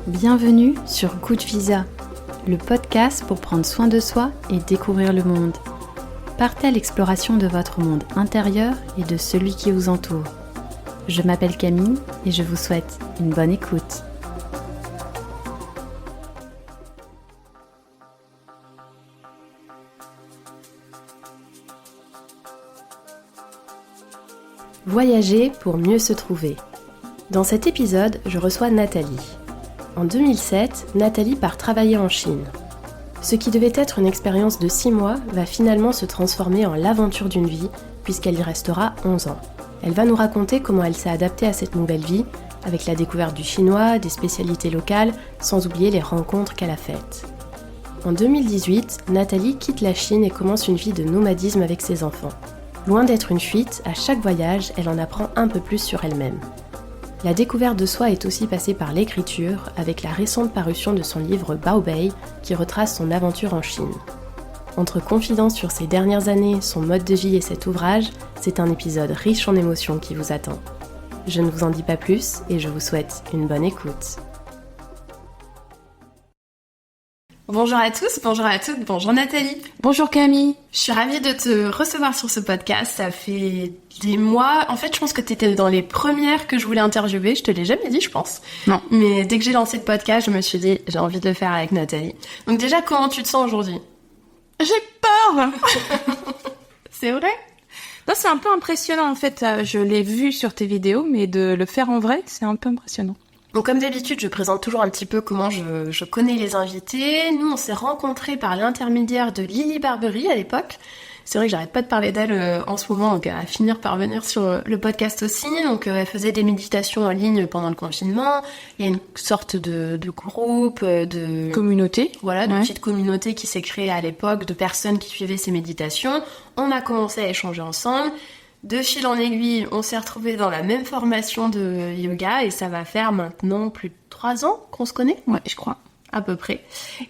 Bienvenue sur Good Visa, le podcast pour prendre soin de soi et découvrir le monde. Partez à l'exploration de votre monde intérieur et de celui qui vous entoure. Je m'appelle Camille et je vous souhaite une bonne écoute. Voyager pour mieux se trouver. Dans cet épisode, je reçois Nathalie. En 2007, Nathalie part travailler en Chine. Ce qui devait être une expérience de 6 mois va finalement se transformer en l'aventure d'une vie, puisqu'elle y restera 11 ans. Elle va nous raconter comment elle s'est adaptée à cette nouvelle vie, avec la découverte du chinois, des spécialités locales, sans oublier les rencontres qu'elle a faites. En 2018, Nathalie quitte la Chine et commence une vie de nomadisme avec ses enfants. Loin d'être une fuite, à chaque voyage, elle en apprend un peu plus sur elle-même. La découverte de soi est aussi passée par l'écriture, avec la récente parution de son livre Baobei, qui retrace son aventure en Chine. Entre confidences sur ses dernières années, son mode de vie et cet ouvrage, c'est un épisode riche en émotions qui vous attend. Je ne vous en dis pas plus et je vous souhaite une bonne écoute. Bonjour à tous, bonjour à toutes, bonjour Nathalie. Bonjour Camille. Je suis ravie de te recevoir sur ce podcast, ça fait des mois. En fait, je pense que tu étais dans les premières que je voulais interviewer, je te l'ai jamais dit, je pense. Non. Mais dès que j'ai lancé le podcast, je me suis dit, j'ai envie de le faire avec Nathalie. Donc déjà, comment tu te sens aujourd'hui ? J'ai peur. C'est vrai ? Non, c'est un peu impressionnant en fait, je l'ai vu sur tes vidéos, mais de le faire en vrai, c'est un peu impressionnant. Donc comme d'habitude, je présente toujours un petit peu comment je connais les invités. Nous, on s'est rencontrés par l'intermédiaire de Lily Barbery à l'époque. C'est vrai que j'arrête pas de parler d'elle en ce moment, donc elle va finir par venir sur le podcast aussi. Donc elle faisait des méditations en ligne pendant le confinement. Il y a une sorte de groupe, de communauté. Voilà, de petite communauté qui s'est créée à l'époque, de personnes qui suivaient ces méditations. On a commencé à échanger ensemble. De fil en aiguille, on s'est retrouvés dans la même formation de yoga et ça va faire maintenant plus de 3 ans qu'on se connaît. Ouais, je crois. À peu près.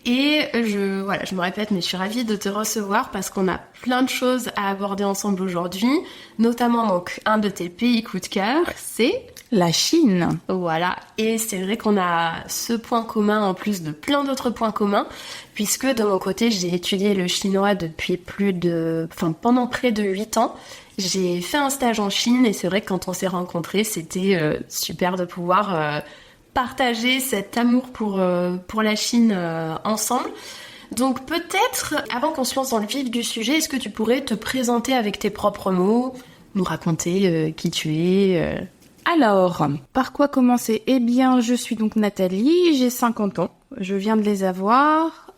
Et je me répète, mais je suis ravie de te recevoir parce qu'on a plein de choses à aborder ensemble aujourd'hui, notamment donc un de tes pays coup de cœur, c'est la Chine. Voilà. Et c'est vrai qu'on a ce point commun en plus de plein d'autres points communs, puisque de mon côté, j'ai étudié le chinois pendant près de 8 ans. J'ai fait un stage en Chine et c'est vrai que quand on s'est rencontrés, c'était super de pouvoir partager cet amour pour la Chine ensemble. Donc peut-être, avant qu'on se lance dans le vif du sujet, est-ce que tu pourrais te présenter avec tes propres mots, nous raconter qui tu es Alors, par quoi commencer ? Eh bien, je suis donc Nathalie, j'ai 50 ans, je viens de les avoir.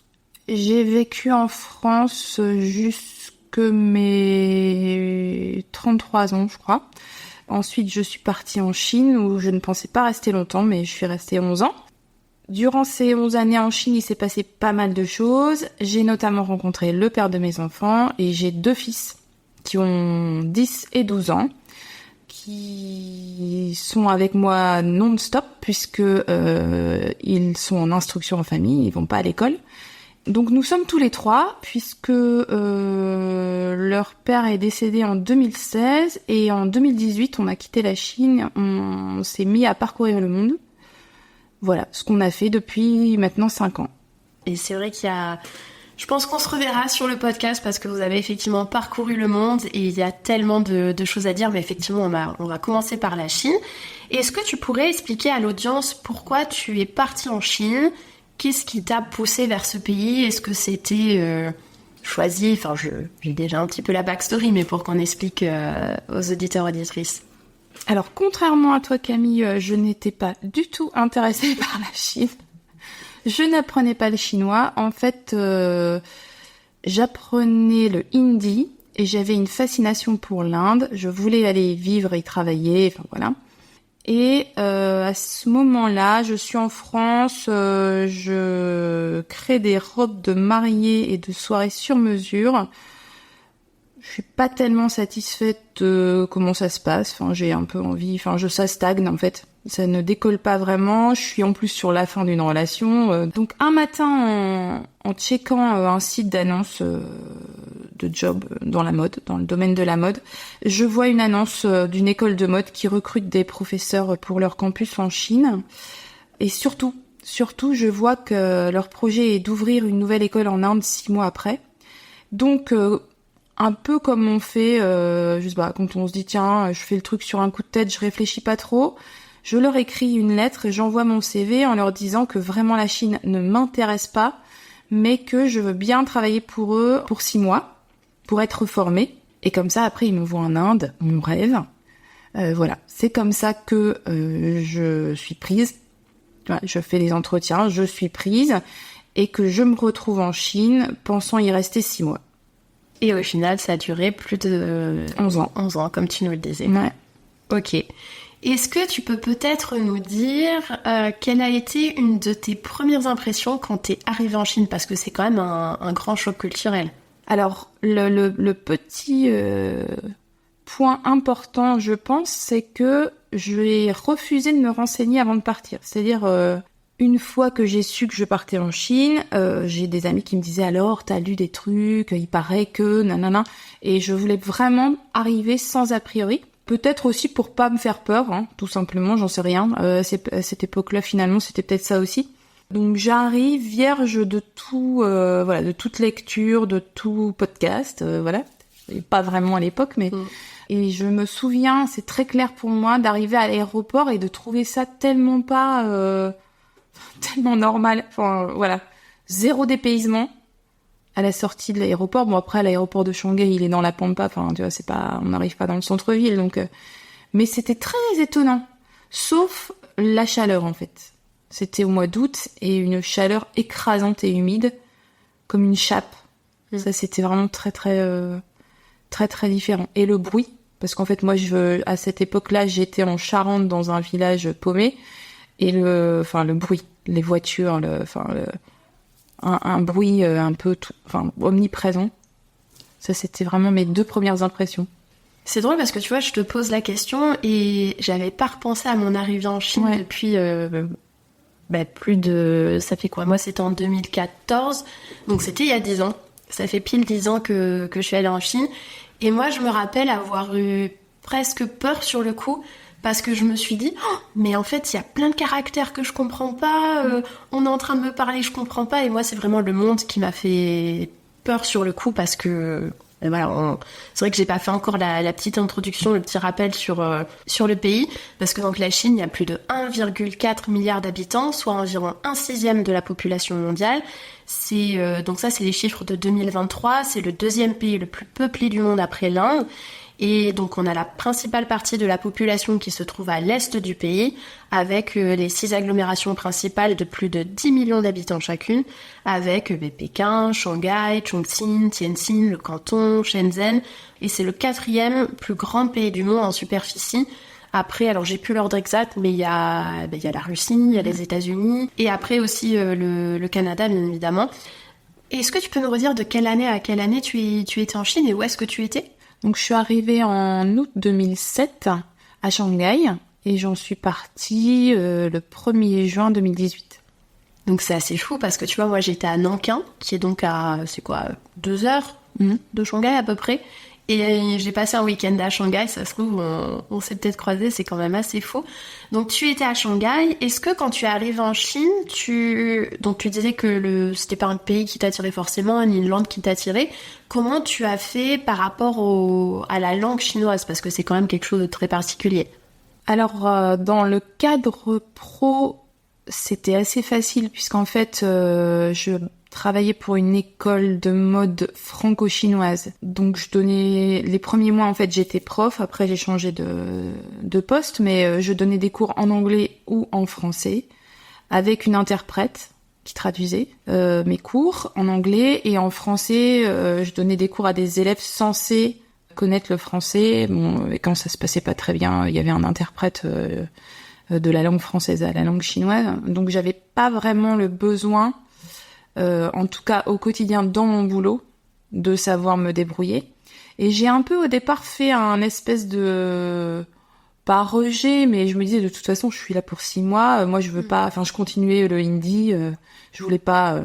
J'ai vécu en France jusque mes 33 ans, je crois. Ensuite, je suis partie en Chine où je ne pensais pas rester longtemps, mais je suis restée 11 ans. Durant ces 11 années en Chine, il s'est passé pas mal de choses. J'ai notamment rencontré le père de mes enfants et j'ai 2 fils qui ont 10 et 12 ans, qui sont avec moi non-stop puisque ils sont en instruction en famille, ils vont pas à l'école. Donc nous sommes tous les 3 puisque leur père est décédé en 2016 et en 2018 on a quitté la Chine, on s'est mis à parcourir le monde. Voilà ce qu'on a fait depuis maintenant 5 ans. Et c'est vrai je pense qu'on se reverra sur le podcast parce que vous avez effectivement parcouru le monde et il y a tellement de choses à dire, mais effectivement on va commencer par la Chine. Et est-ce que tu pourrais expliquer à l'audience pourquoi tu es partie en Chine ? Qu'est-ce qui t'a poussé vers ce pays ? Est-ce que c'était choisi ? Enfin, j'ai déjà un petit peu la backstory, mais pour qu'on explique aux auditeurs et auditrices. Alors, contrairement à toi, Camille, je n'étais pas du tout intéressée par la Chine. Je n'apprenais pas le chinois. En fait, j'apprenais le hindi et j'avais une fascination pour l'Inde. Je voulais aller vivre et travailler, enfin voilà. Et à ce moment-là, je suis en France, je crée des robes de mariée et de soirées sur mesure. Je suis pas tellement satisfaite de comment ça se passe. Enfin, j'ai un peu envie. Enfin, ça stagne en fait. Ça ne décolle pas vraiment. Je suis en plus sur la fin d'une relation. Donc un matin, en checkant un site d'annonce job dans la mode, dans le domaine de la mode. Je vois une annonce d'une école de mode qui recrute des professeurs pour leur campus en Chine. Et surtout, je vois que leur projet est d'ouvrir une nouvelle école en Inde 6 mois après. Donc, un peu comme on fait, je sais pas, quand on se dit tiens, je fais le truc sur un coup de tête, je réfléchis pas trop. Je leur écris une lettre et j'envoie mon CV en leur disant que vraiment la Chine ne m'intéresse pas, mais que je veux bien travailler pour eux pour 6 mois, pour être formée. Et comme ça, après, ils me voient en Inde, mon rêve. Voilà, c'est comme ça que je suis prise. Je fais les entretiens, je suis prise, et que je me retrouve en Chine pensant y rester 6 mois. Et au final, ça a duré plus de 11 ans. 11 ans, comme tu nous le disais. Ouais. Ok. Est-ce que tu peux peut-être nous dire quelle a été une de tes premières impressions quand t'es arrivée en Chine? Parce que c'est quand même un grand choc culturel. Alors, le petit point important, je pense, c'est que j'ai refusé de me renseigner avant de partir. C'est-à-dire, une fois que j'ai su que je partais en Chine, j'ai des amis qui me disaient alors, t'as lu des trucs, il paraît que, nanana. Et je voulais vraiment arriver sans a priori. Peut-être aussi pour pas me faire peur, hein, tout simplement, j'en sais rien. À cette époque-là, finalement, c'était peut-être ça aussi. Donc j'arrive vierge de tout, voilà, de toute lecture, de tout podcast, voilà. Et pas vraiment à l'époque, mais et je me souviens, c'est très clair pour moi, d'arriver à l'aéroport et de trouver ça tellement pas, tellement normal. Enfin voilà, zéro dépaysement à la sortie de l'aéroport. Bon après, l'aéroport de Shanghai, il est dans la pampa. Enfin tu vois, c'est pas, on n'arrive pas dans le centre-ville, donc. Mais c'était très étonnant, sauf la chaleur en fait. C'était au mois d'août et une chaleur écrasante et humide, comme une chape. Ça, c'était vraiment très, très différent. Et le bruit, parce qu'en fait, moi, à cette époque-là, j'étais en Charente dans un village paumé, et le bruit, les voitures, un bruit un peu, omniprésent. Ça, c'était vraiment mes 2 premières impressions. C'est drôle parce que tu vois, je te pose la question et j'avais pas repensé à mon arrivée en Chine depuis plus de... Ça fait quoi? Moi, c'était en 2014, donc c'était il y a 10 ans. Ça fait pile 10 ans que je suis allée en Chine. Et moi, je me rappelle avoir eu presque peur sur le coup, parce que je me suis dit, oh, mais en fait, il y a plein de caractères que je comprends pas, on est en train de me parler, je comprends pas. Et moi, c'est vraiment le monde qui m'a fait peur sur le coup, parce que... Voilà, c'est vrai que j'ai pas fait encore la petite introduction, le petit rappel sur le pays, parce que donc la Chine, il y a plus de 1,4 milliard d'habitants, soit environ 1/6 de la population mondiale. Donc ça, c'est les chiffres de 2023. C'est le 2e pays le plus peuplé du monde après l'Inde. Et donc on a la principale partie de la population qui se trouve à l'est du pays, avec les 6 agglomérations principales de plus de 10 millions d'habitants chacune, avec Pékin, Shanghai, Chongqing, Tianjin, le Canton, Shenzhen, et c'est le 4e plus grand pays du monde en superficie. Après, alors j'ai plus l'ordre exact, mais il y a la Russie, il y a les États-Unis, et après aussi le Canada, bien évidemment. Et est-ce que tu peux nous redire de quelle année à quelle année tu étais en Chine et où est-ce que tu étais ? Donc je suis arrivée en août 2007 à Shanghai et j'en suis partie le 1er juin 2018. Donc c'est assez fou parce que tu vois, moi j'étais à Nankin, qui est donc à, 2 heures de Shanghai à peu près. Et j'ai passé un week-end à Shanghai, ça se trouve, on s'est peut-être croisés, c'est quand même assez fou. Donc tu étais à Shanghai, est-ce que quand tu arrives en Chine, donc tu disais que c'était pas un pays qui t'attirait forcément, ni une langue qui t'attirait, comment tu as fait par rapport à la langue chinoise, parce que c'est quand même quelque chose de très particulier? Alors dans le cadre pro, c'était assez facile, puisqu'en fait je travaillais pour une école de mode franco-chinoise. Donc je donnais les premiers mois, en fait j'étais prof, après j'ai changé de poste, mais je donnais des cours en anglais ou en français avec une interprète qui traduisait mes cours en anglais, et en français je donnais des cours à des élèves censés connaître le français. Bon, et quand ça se passait pas très bien, il y avait un interprète de la langue française à la langue chinoise. Donc j'avais pas vraiment le besoin, en tout cas au quotidien dans mon boulot, de savoir me débrouiller. Et j'ai un peu au départ fait un espèce de... pas rejet, mais je me disais de toute façon je suis là pour 6 mois, moi je veux pas... Enfin je continuais le hindi, je voulais pas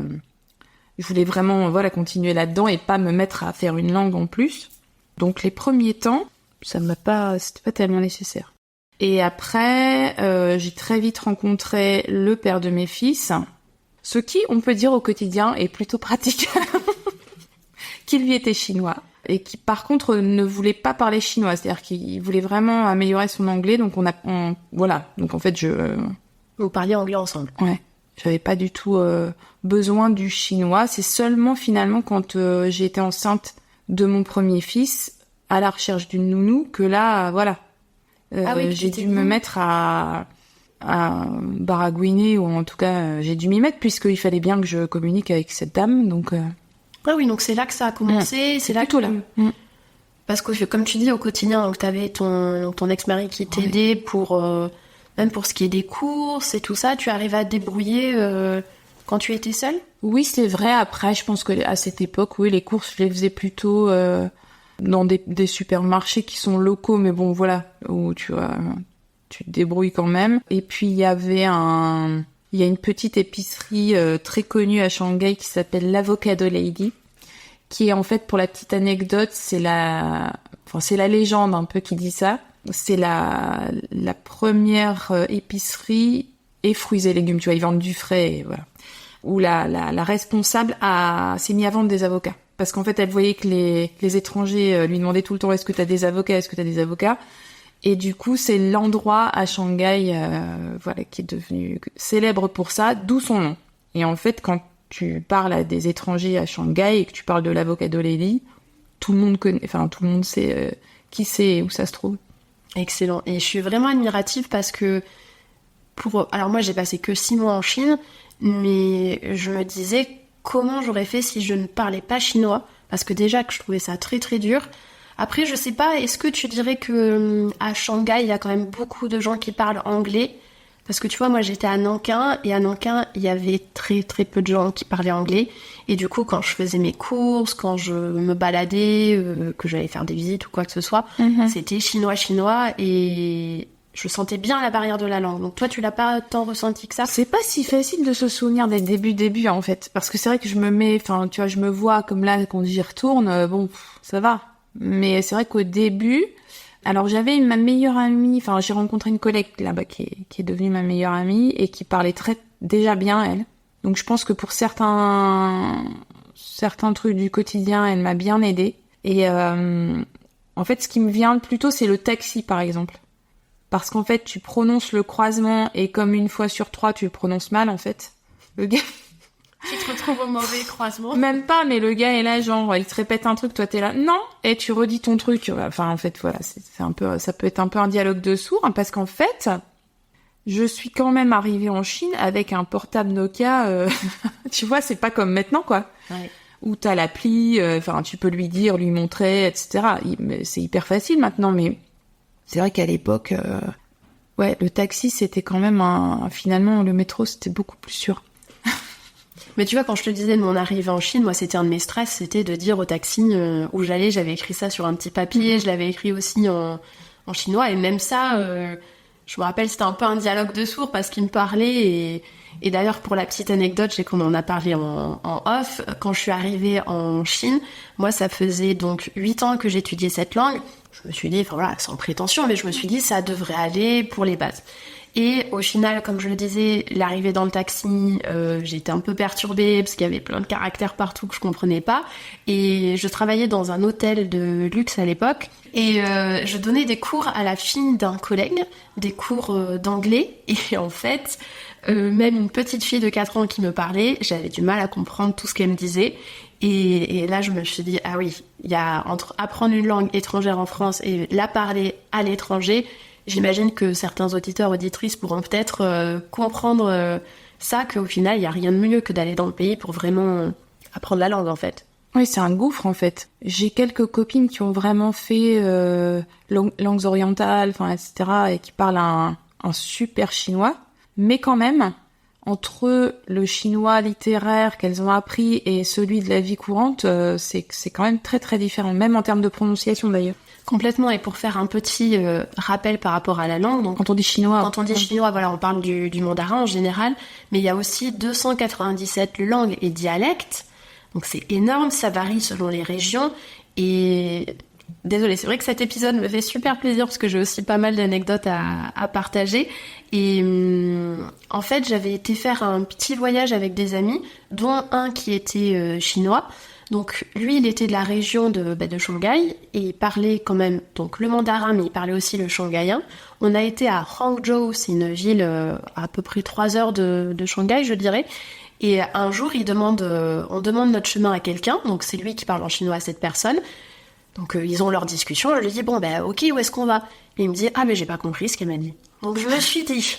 Je voulais vraiment continuer là-dedans et pas me mettre à faire une langue en plus. Donc les premiers temps, c'était pas tellement nécessaire. Et après, j'ai très vite rencontré le père de mes fils, ce qui, on peut dire au quotidien, est plutôt pratique, qui lui était chinois et qui par contre ne voulait pas parler chinois, c'est-à-dire qu'il voulait vraiment améliorer son anglais. Donc donc en fait vous parliez anglais ensemble. Ouais. J'avais pas du tout besoin du chinois. C'est seulement finalement quand j'ai été enceinte de mon premier fils, à la recherche d'une nounou, que là, j'ai dû me mettre à baragouiner, ou en tout cas, j'ai dû m'y mettre, puisqu'il fallait bien que je communique avec cette dame. Donc, Ah oui, donc c'est là que ça a commencé. C'est là plutôt là. Parce que, comme tu dis, au quotidien, donc t'avais ton ex-mari qui t'aidait pour... Même pour ce qui est des courses et tout ça, tu arrives à te débrouiller quand tu étais seule ? Oui, c'est vrai. Après, je pense que à cette époque, oui, les courses, je les faisais plutôt dans des supermarchés qui sont locaux, mais bon, où tu te débrouilles quand même. Et puis, il y a une petite épicerie très connue à Shanghai qui s'appelle l'Avocado Lady, qui est en fait, pour la petite anecdote, c'est la légende un peu qui dit ça. C'est la première épicerie et fruits et légumes, tu vois, ils vendent du frais, et voilà. Où la responsable s'est mise à vendre des avocats. Parce qu'en fait, elle voyait que les étrangers lui demandaient tout le temps, est-ce que t'as des avocats, est-ce que t'as des avocats? Et du coup, c'est l'endroit à Shanghai, qui est devenu célèbre pour ça, d'où son nom. Et en fait, quand tu parles à des étrangers à Shanghai et que tu parles de l'Avocado Lady, tout le monde sait qui c'est et où ça se trouve. Excellent. Et je suis vraiment admirative parce que alors moi j'ai passé que 6 mois en Chine, mais je me disais comment j'aurais fait si je ne parlais pas chinois, parce que déjà que je trouvais ça très très dur. Après je sais pas, est-ce que tu dirais que à Shanghai il y a quand même beaucoup de gens qui parlent anglais? Parce que tu vois, moi j'étais à Nankin, et à Nankin il y avait très très peu de gens qui parlaient anglais. Et du coup, quand je faisais mes courses, quand je me baladais, que j'allais faire des visites ou quoi que ce soit, c'était chinois, et je sentais bien la barrière de la langue. Donc toi, tu l'as pas tant ressenti que ça? C'est pas si facile de se souvenir des débuts en fait, parce que c'est vrai que je me vois comme là quand j'y retourne, ça va. Mais c'est vrai qu'au début, alors j'avais ma meilleure amie, j'ai rencontré une collègue là-bas qui est devenue ma meilleure amie et qui parlait déjà bien elle. Donc je pense que pour certains trucs du quotidien, elle m'a bien aidée. Et en fait, ce qui me vient plutôt, c'est le taxi, par exemple. Parce qu'en fait, tu prononces le croisement et comme une fois sur 3, tu le prononces mal, en fait. Le gars... Tu te retrouves au mauvais croisement. Même pas, mais le gars est là, genre, il te répète un truc, toi t'es là, non, et tu redis ton truc. Enfin, en fait, voilà, c'est un peu, ça peut être un peu un dialogue de sourds, hein, parce qu'en fait, je suis quand même arrivée en Chine avec un portable Nokia, tu vois, c'est pas comme maintenant, quoi. Ouais. Où t'as l'appli, tu peux lui montrer, etc. C'est hyper facile maintenant, mais c'est vrai qu'à l'époque, le taxi, c'était quand même finalement, le métro, c'était beaucoup plus sûr. Mais tu vois, quand je te disais de mon arrivée en Chine, moi, c'était un de mes stress, c'était de dire au taxi où j'allais, j'avais écrit ça sur un petit papier, je l'avais écrit aussi en chinois, et même ça, je me rappelle, c'était un peu un dialogue de sourds parce qu'il me parlait, et d'ailleurs, pour la petite anecdote, je sais qu'on en a parlé en off, quand je suis arrivée en Chine, moi, ça faisait donc 8 ans que j'étudiais cette langue. Je me suis dit, sans prétention, mais je me suis dit, ça devrait aller pour les bases. Et au final, comme je le disais, l'arrivée dans le taxi, j'étais un peu perturbée parce qu'il y avait plein de caractères partout que je comprenais pas. Et je travaillais dans un hôtel de luxe à l'époque. Et je donnais des cours à la fille d'un collègue, des cours d'anglais. Et en fait, même une petite fille de 4 ans qui me parlait, j'avais du mal à comprendre tout ce qu'elle me disait. Et là, je me suis dit, ah oui, il y a entre apprendre une langue étrangère en France et la parler à l'étranger. J'imagine que certains auditeurs, auditrices pourront peut-être comprendre ça, qu'au final, il n'y a rien de mieux que d'aller dans le pays pour vraiment apprendre la langue, en fait. Oui, c'est un gouffre, en fait. J'ai quelques copines qui ont vraiment fait langues orientales, etc., et qui parlent un super chinois. Mais quand même, entre le chinois littéraire qu'elles ont appris et celui de la vie courante, c'est quand même très, très différent, même en termes de prononciation, d'ailleurs. Complètement, et pour faire un petit rappel par rapport à la langue, donc quand on dit chinois, voilà, on parle du mandarin en général, mais il y a aussi 297 langues et dialectes, Donc c'est énorme, ça varie selon les régions. Et désolée, c'est vrai que cet épisode me fait super plaisir parce que j'ai aussi pas mal d'anecdotes à partager. Et en fait, j'avais été faire un petit voyage avec des amis, dont un qui était chinois. Donc lui, il était de la région de Shanghai et il parlait quand même donc le mandarin, mais il parlait aussi le shanghaïen. On a été à Hangzhou, c'est une ville à peu près 3 heures de Shanghai, je dirais. Et un jour, on demande notre chemin à quelqu'un, donc c'est lui qui parle en chinois à cette personne. Donc ils ont leur discussion, je lui dis bon ok, où est-ce qu'on va? Et il me dit mais j'ai pas compris ce qu'elle m'a dit. Donc je me suis dit,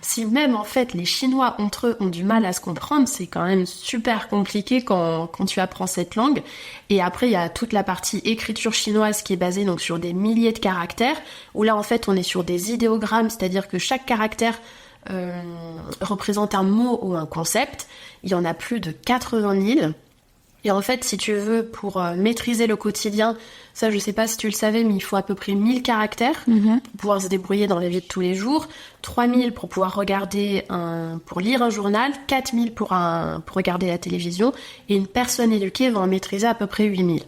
si même en fait les Chinois entre eux ont du mal à se comprendre, c'est quand même super compliqué quand tu apprends cette langue. Et après il y a toute la partie écriture chinoise qui est basée donc sur des milliers de caractères, où là en fait on est sur des idéogrammes, c'est-à-dire que chaque caractère représente un mot ou un concept. Il y en a plus de 80 000. Et en fait, si tu veux, pour maîtriser le quotidien, ça je sais pas si tu le savais, mais il faut à peu près 1000 caractères pour pouvoir se débrouiller dans la vie de tous les jours, 3000 pour pouvoir pour lire un journal, 4000 pour regarder la télévision, et une personne éduquée va en maîtriser à peu près 8000.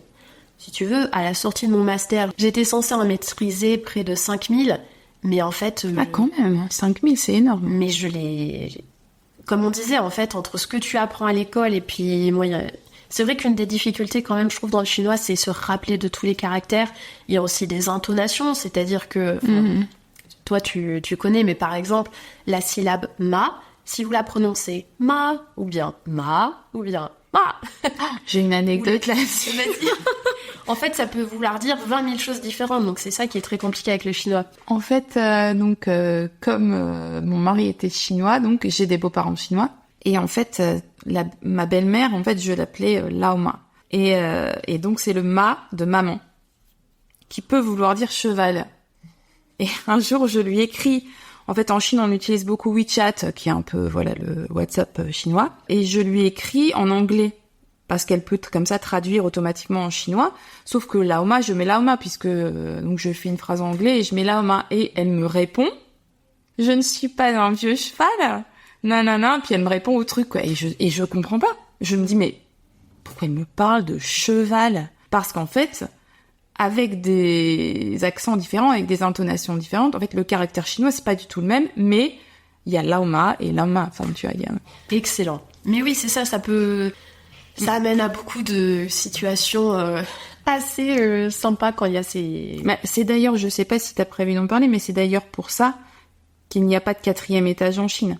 Si tu veux, à la sortie de mon master, j'étais censée en maîtriser près de 5000, mais en fait... quand même, 5000 c'est énorme. Mais comme on disait, en fait, entre ce que tu apprends à l'école et puis moi... C'est vrai qu'une des difficultés quand même, je trouve, dans le chinois, c'est se rappeler de tous les caractères. Il y a aussi des intonations, c'est-à-dire que, toi tu connais, mais par exemple, la syllabe ma, si vous la prononcez ma, ou bien ma, J'ai une anecdote là-dessus. En fait, ça peut vouloir dire 20 000 choses différentes, donc c'est ça qui est très compliqué avec le chinois. En fait, comme mon mari était chinois, donc j'ai des beaux-parents chinois. Et en fait, ma belle-mère, en fait, je l'appelais Laoma. Et donc, c'est le ma de maman, qui peut vouloir dire cheval. Et un jour, je lui écris... En fait, en Chine, on utilise beaucoup WeChat, qui est un peu, le WhatsApp chinois. Et je lui écris en anglais, parce qu'elle peut, comme ça, traduire automatiquement en chinois. Sauf que Laoma, je mets Laoma, puisque donc je fais une phrase en anglais, et je mets Laoma. Et elle me répond, « Je ne suis pas un vieux cheval !» Non, puis elle me répond au truc, quoi. Et je comprends pas. Je me dis, mais pourquoi elle me parle de cheval? Parce qu'en fait, avec des accents différents, avec des intonations différentes, en fait, le caractère chinois, c'est pas du tout le même, mais il y a Laoma et Laoma. Enfin, tu vois, il y a... Excellent. Mais oui, c'est ça, ça amène à beaucoup de situations assez sympas quand il y a ces... C'est d'ailleurs, je sais pas si t'as prévu d'en parler, mais c'est d'ailleurs pour ça qu'il n'y a pas de 4e étage en Chine.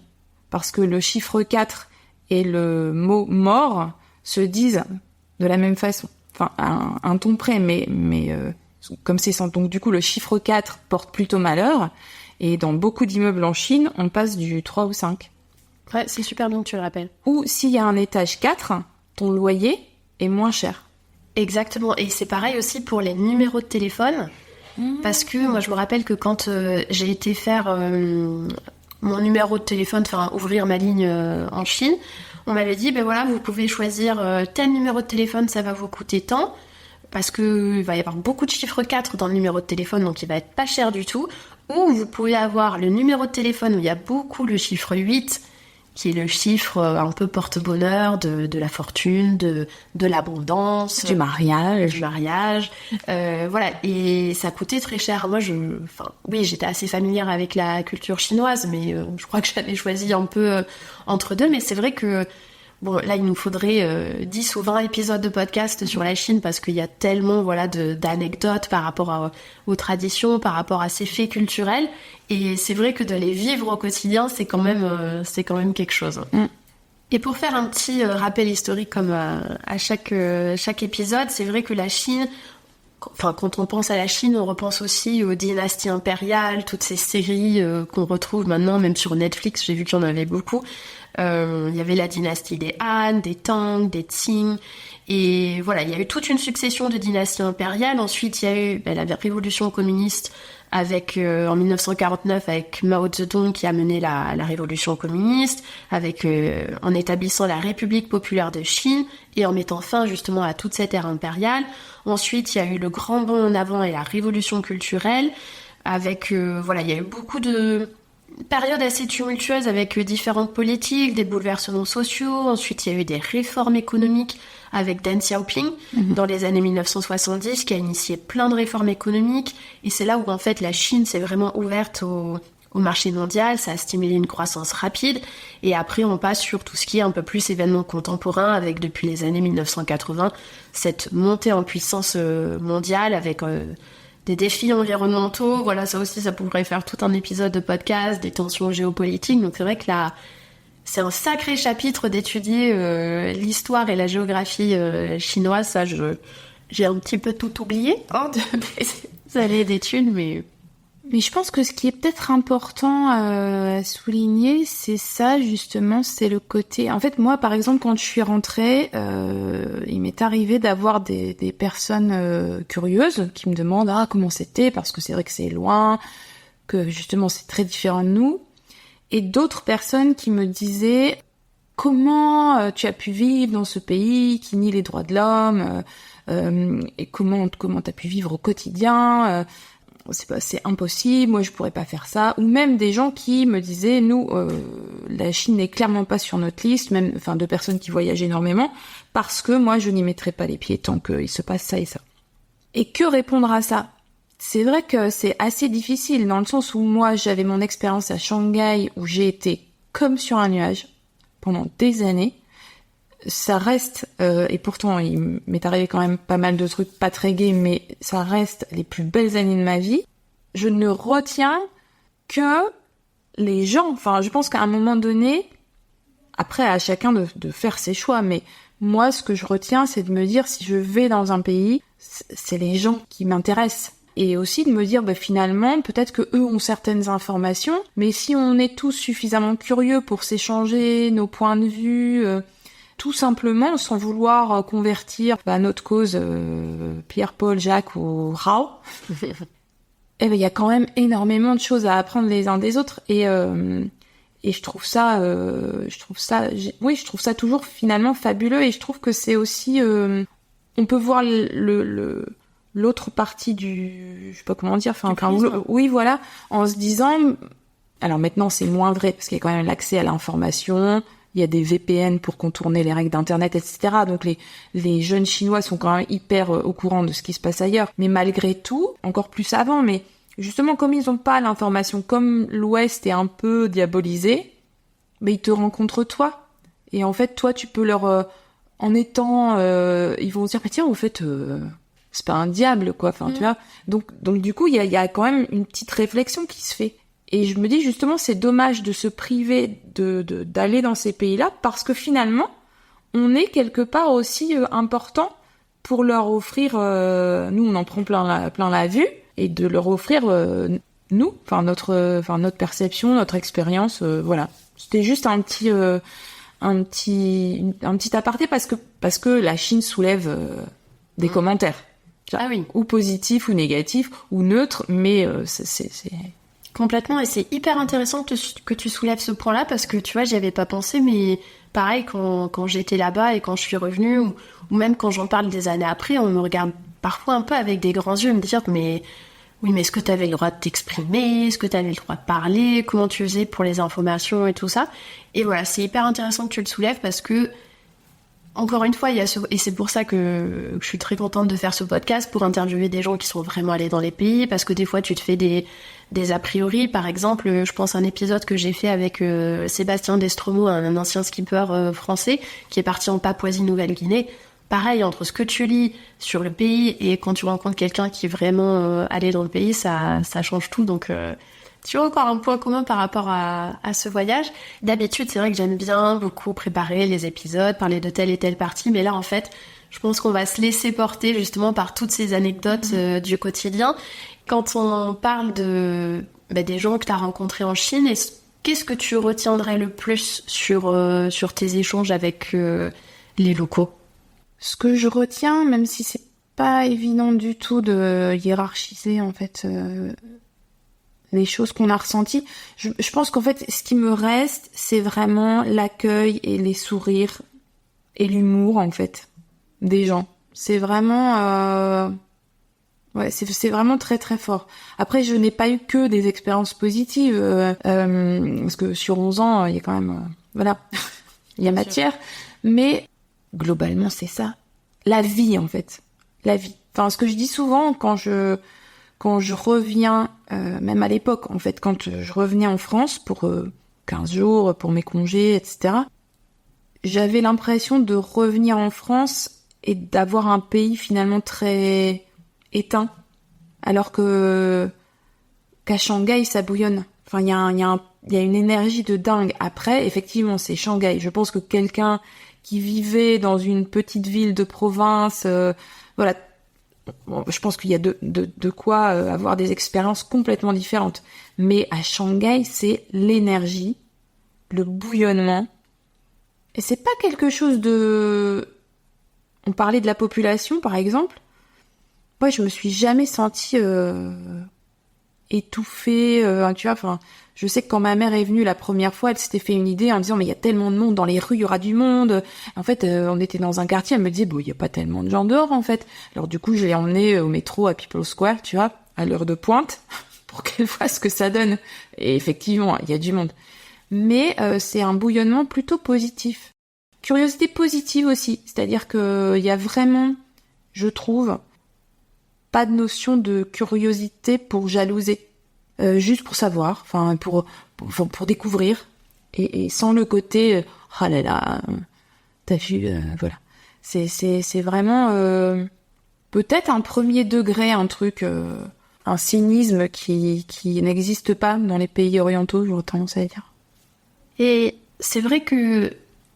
Parce que le chiffre 4 et le mot mort se disent de la même façon. Enfin, à un ton près, mais comme c'est sans... Donc du coup, le chiffre 4 porte plutôt malheur. Et dans beaucoup d'immeubles en Chine, on passe du 3 au 5. Ouais, c'est super bien que tu le rappelles. Ou s'il y a un étage 4, ton loyer est moins cher. Exactement. Et c'est pareil aussi pour les numéros de téléphone. Parce que moi, je me rappelle que quand j'ai été faire... mon numéro de téléphone, ouvrir ma ligne en Chine, on m'avait dit, vous pouvez choisir tel numéro de téléphone, ça va vous coûter tant, parce que il va y avoir beaucoup de chiffres 4 dans le numéro de téléphone, donc il va être pas cher du tout, ou vous pouvez avoir le numéro de téléphone où il y a beaucoup le chiffre 8, qui est le chiffre un peu porte-bonheur de la fortune, de l'abondance, du mariage. Voilà, et ça coûtait très cher. Moi, oui, j'étais assez familière avec la culture chinoise, mais je crois que j'avais choisi un peu entre deux. Mais c'est vrai que là, il nous faudrait 10 ou 20 épisodes de podcast sur la Chine parce qu'il y a tellement d'anecdotes par rapport aux traditions, par rapport à ces faits culturels. Et c'est vrai que de les vivre au quotidien, c'est quand même quelque chose. Et pour faire un petit rappel historique comme à chaque épisode, c'est vrai que la Chine, quand on pense à la Chine, on repense aussi aux dynasties impériales, toutes ces séries qu'on retrouve maintenant, même sur Netflix, j'ai vu qu'il y en avait beaucoup. Il y avait la dynastie des Han, des Tang, des Qing, et voilà, il y a eu toute une succession de dynasties impériales. Ensuite, il y a eu la révolution communiste avec en 1949 avec Mao Zedong qui a mené la révolution communiste, en établissant la République populaire de Chine et en mettant fin justement à toute cette ère impériale. Ensuite, il y a eu le grand bond en avant et la révolution culturelle avec il y a eu beaucoup de période assez tumultueuse avec différentes politiques, des bouleversements sociaux. Ensuite, il y a eu des réformes économiques avec Deng Xiaoping dans les années 1970 qui a initié plein de réformes économiques. Et c'est là où en fait la Chine s'est vraiment ouverte au marché mondial, ça a stimulé une croissance rapide. Et après, on passe sur tout ce qui est un peu plus événements contemporains avec depuis les années 1980 cette montée en puissance mondiale avec des défis environnementaux. Voilà, ça aussi, ça pourrait faire tout un épisode de podcast, des tensions géopolitiques. Donc c'est vrai que là, c'est un sacré chapitre d'étudier l'histoire et la géographie chinoise. Ça, j'ai un petit peu tout oublié de mes années d'études, mais je pense que ce qui est peut-être important à souligner, c'est ça justement, c'est le côté... En fait, moi, par exemple, quand je suis rentrée, il m'est arrivé d'avoir des personnes curieuses qui me demandent comment c'était, parce que c'est vrai que c'est loin, que justement c'est très différent de nous. Et d'autres personnes qui me disaient comment tu as pu vivre dans ce pays qui nie les droits de l'homme et comment t'as pu vivre au quotidien. C'est impossible, moi je pourrais pas faire ça. Ou même des gens qui me disaient nous la Chine n'est clairement pas sur notre liste, même de personnes qui voyagent énormément, parce que moi je n'y mettrai pas les pieds tant qu'il se passe ça et ça. Et que répondre à ça? C'est vrai que c'est assez difficile dans le sens où moi j'avais mon expérience à Shanghai où j'ai été comme sur un nuage pendant des années. Ça reste, et pourtant il m'est arrivé quand même pas mal de trucs pas très gays, mais ça reste les plus belles années de ma vie. Je ne retiens que les gens. Je pense qu'à un moment donné, après à chacun de faire ses choix, mais moi ce que je retiens c'est de me dire si je vais dans un pays, c'est les gens qui m'intéressent. Et aussi de me dire, finalement, peut-être que eux ont certaines informations, mais si on est tous suffisamment curieux pour s'échanger nos points de vue, tout simplement, sans vouloir convertir notre cause Pierre, Paul, Jacques ou Rao, il y a quand même énormément de choses à apprendre les uns des autres. Et je trouve ça toujours finalement fabuleux. Et je trouve que c'est aussi, on peut voir l'autre partie je sais pas comment dire, oui voilà, en se disant, alors maintenant c'est moins vrai parce qu'il y a quand même l'accès à l'information, il y a des VPN pour contourner les règles d'internet, etc. Donc les jeunes Chinois sont quand même hyper au courant de ce qui se passe ailleurs, mais malgré tout, encore plus avant, mais justement comme ils ont pas l'information, comme l'Ouest est un peu diabolisé, ils te rencontrent toi, et en fait toi tu peux leur en étant ils vont se dire tiens au fait c'est pas un diable quoi, tu vois. Donc du coup il y a quand même une petite réflexion qui se fait. Et je me dis justement c'est dommage de se priver d'aller dans ces pays-là parce que finalement on est quelque part aussi important pour leur offrir nous on en prend plein la vue et de leur offrir notre perception, notre expérience, voilà. C'était juste un petit aparté parce que la Chine soulève des commentaires. Ah oui. Ou positifs ou négatifs ou neutres, mais c'est... Complètement, et c'est hyper intéressant que tu soulèves ce point-là parce que tu vois, j'y avais pas pensé, mais pareil, quand j'étais là-bas et quand je suis revenue, ou même quand j'en parle des années après, on me regarde parfois un peu avec des grands yeux, me dire mais oui, mais est-ce que tu avais le droit de t'exprimer, est-ce que tu avais le droit de parler, comment tu faisais pour les informations et tout ça. Et voilà, c'est hyper intéressant que tu le soulèves parce que encore une fois, et c'est pour ça que je suis très contente de faire ce podcast pour interviewer des gens qui sont vraiment allés dans les pays, parce que des fois tu te fais des a priori. Par exemple, je pense à un épisode que j'ai fait avec Sébastien Destromo, un ancien skipper français qui est parti en Papouasie-Nouvelle-Guinée. Pareil, entre ce que tu lis sur le pays et quand tu rencontres quelqu'un qui est vraiment allé dans le pays, ça change tout. Donc tu as encore un point commun par rapport à ce voyage. D'habitude, c'est vrai que j'aime bien beaucoup préparer les épisodes, parler de telle et telle partie, mais là, en fait, je pense qu'on va se laisser porter justement par toutes ces anecdotes du quotidien. Quand on parle des gens que tu as rencontrés en Chine, qu'est-ce que tu retiendrais le plus sur tes échanges avec les locaux? Ce que je retiens, même si c'est pas évident du tout de hiérarchiser en fait les choses qu'on a ressenties. Je pense qu'en fait, ce qui me reste, c'est vraiment l'accueil et les sourires et l'humour, en fait, des gens. C'est vraiment... Ouais, c'est vraiment très très fort. Après, je n'ai pas eu que des expériences positives, parce que sur 11 ans, il y a quand même, voilà, il y a matière. Mais globalement, c'est ça. La vie, en fait. La vie. Enfin, ce que je dis souvent quand je reviens, même à l'époque, en fait, quand je revenais en France pour 15 jours, pour mes congés, etc., j'avais l'impression de revenir en France et d'avoir un pays finalement très éteint, alors qu'à Shanghai, ça bouillonne. Enfin, il y a une énergie de dingue. Après, effectivement, c'est Shanghai. Je pense que quelqu'un qui vivait dans une petite ville de province, voilà, bon, je pense qu'il y a de quoi avoir des expériences complètement différentes. Mais à Shanghai, c'est l'énergie, le bouillonnement. Et c'est pas quelque chose de... On parlait de la population, par exemple. Moi, je me suis jamais sentie étouffée, tu vois. Enfin, je sais que quand ma mère est venue la première fois, elle s'était fait une idée en disant mais il y a tellement de monde dans les rues, il y aura du monde. En fait, on était dans un quartier, elle me disait bon, il y a pas tellement de gens dehors en fait. Alors du coup, je l'ai emmenée au métro à People Square, tu vois, à l'heure de pointe, pour qu'elle voit ce que ça donne. Et effectivement, il y a du monde. Mais c'est un bouillonnement plutôt positif. Curiosité positive aussi, c'est-à-dire que il y a vraiment, je trouve, pas de notion de curiosité pour jalouser, juste pour savoir, enfin pour découvrir, et sans le côté ah là là, t'as vu, voilà. C'est vraiment peut-être un premier degré, un truc, un cynisme qui n'existe pas dans les pays orientaux, j'aurais tendance à dire. Et c'est vrai que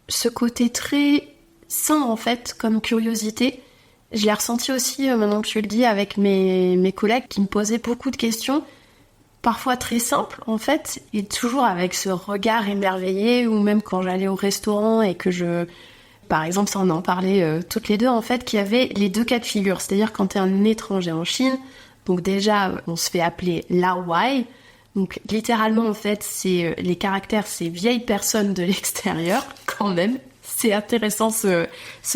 ce côté très sain, en fait, comme curiosité, je l'ai ressenti aussi, maintenant que tu le dis, avec mes collègues qui me posaient beaucoup de questions, parfois très simples, en fait, et toujours avec ce regard émerveillé, ou même quand j'allais au restaurant et que par exemple, ça on en parlait toutes les deux, en fait, qu'il y avait les deux cas de figure. C'est-à-dire quand t'es un étranger en Chine, donc déjà, on se fait appeler Laowai. Donc littéralement, en fait, c'est les caractères, c'est vieille personne de l'extérieur, quand même. C'est intéressant ce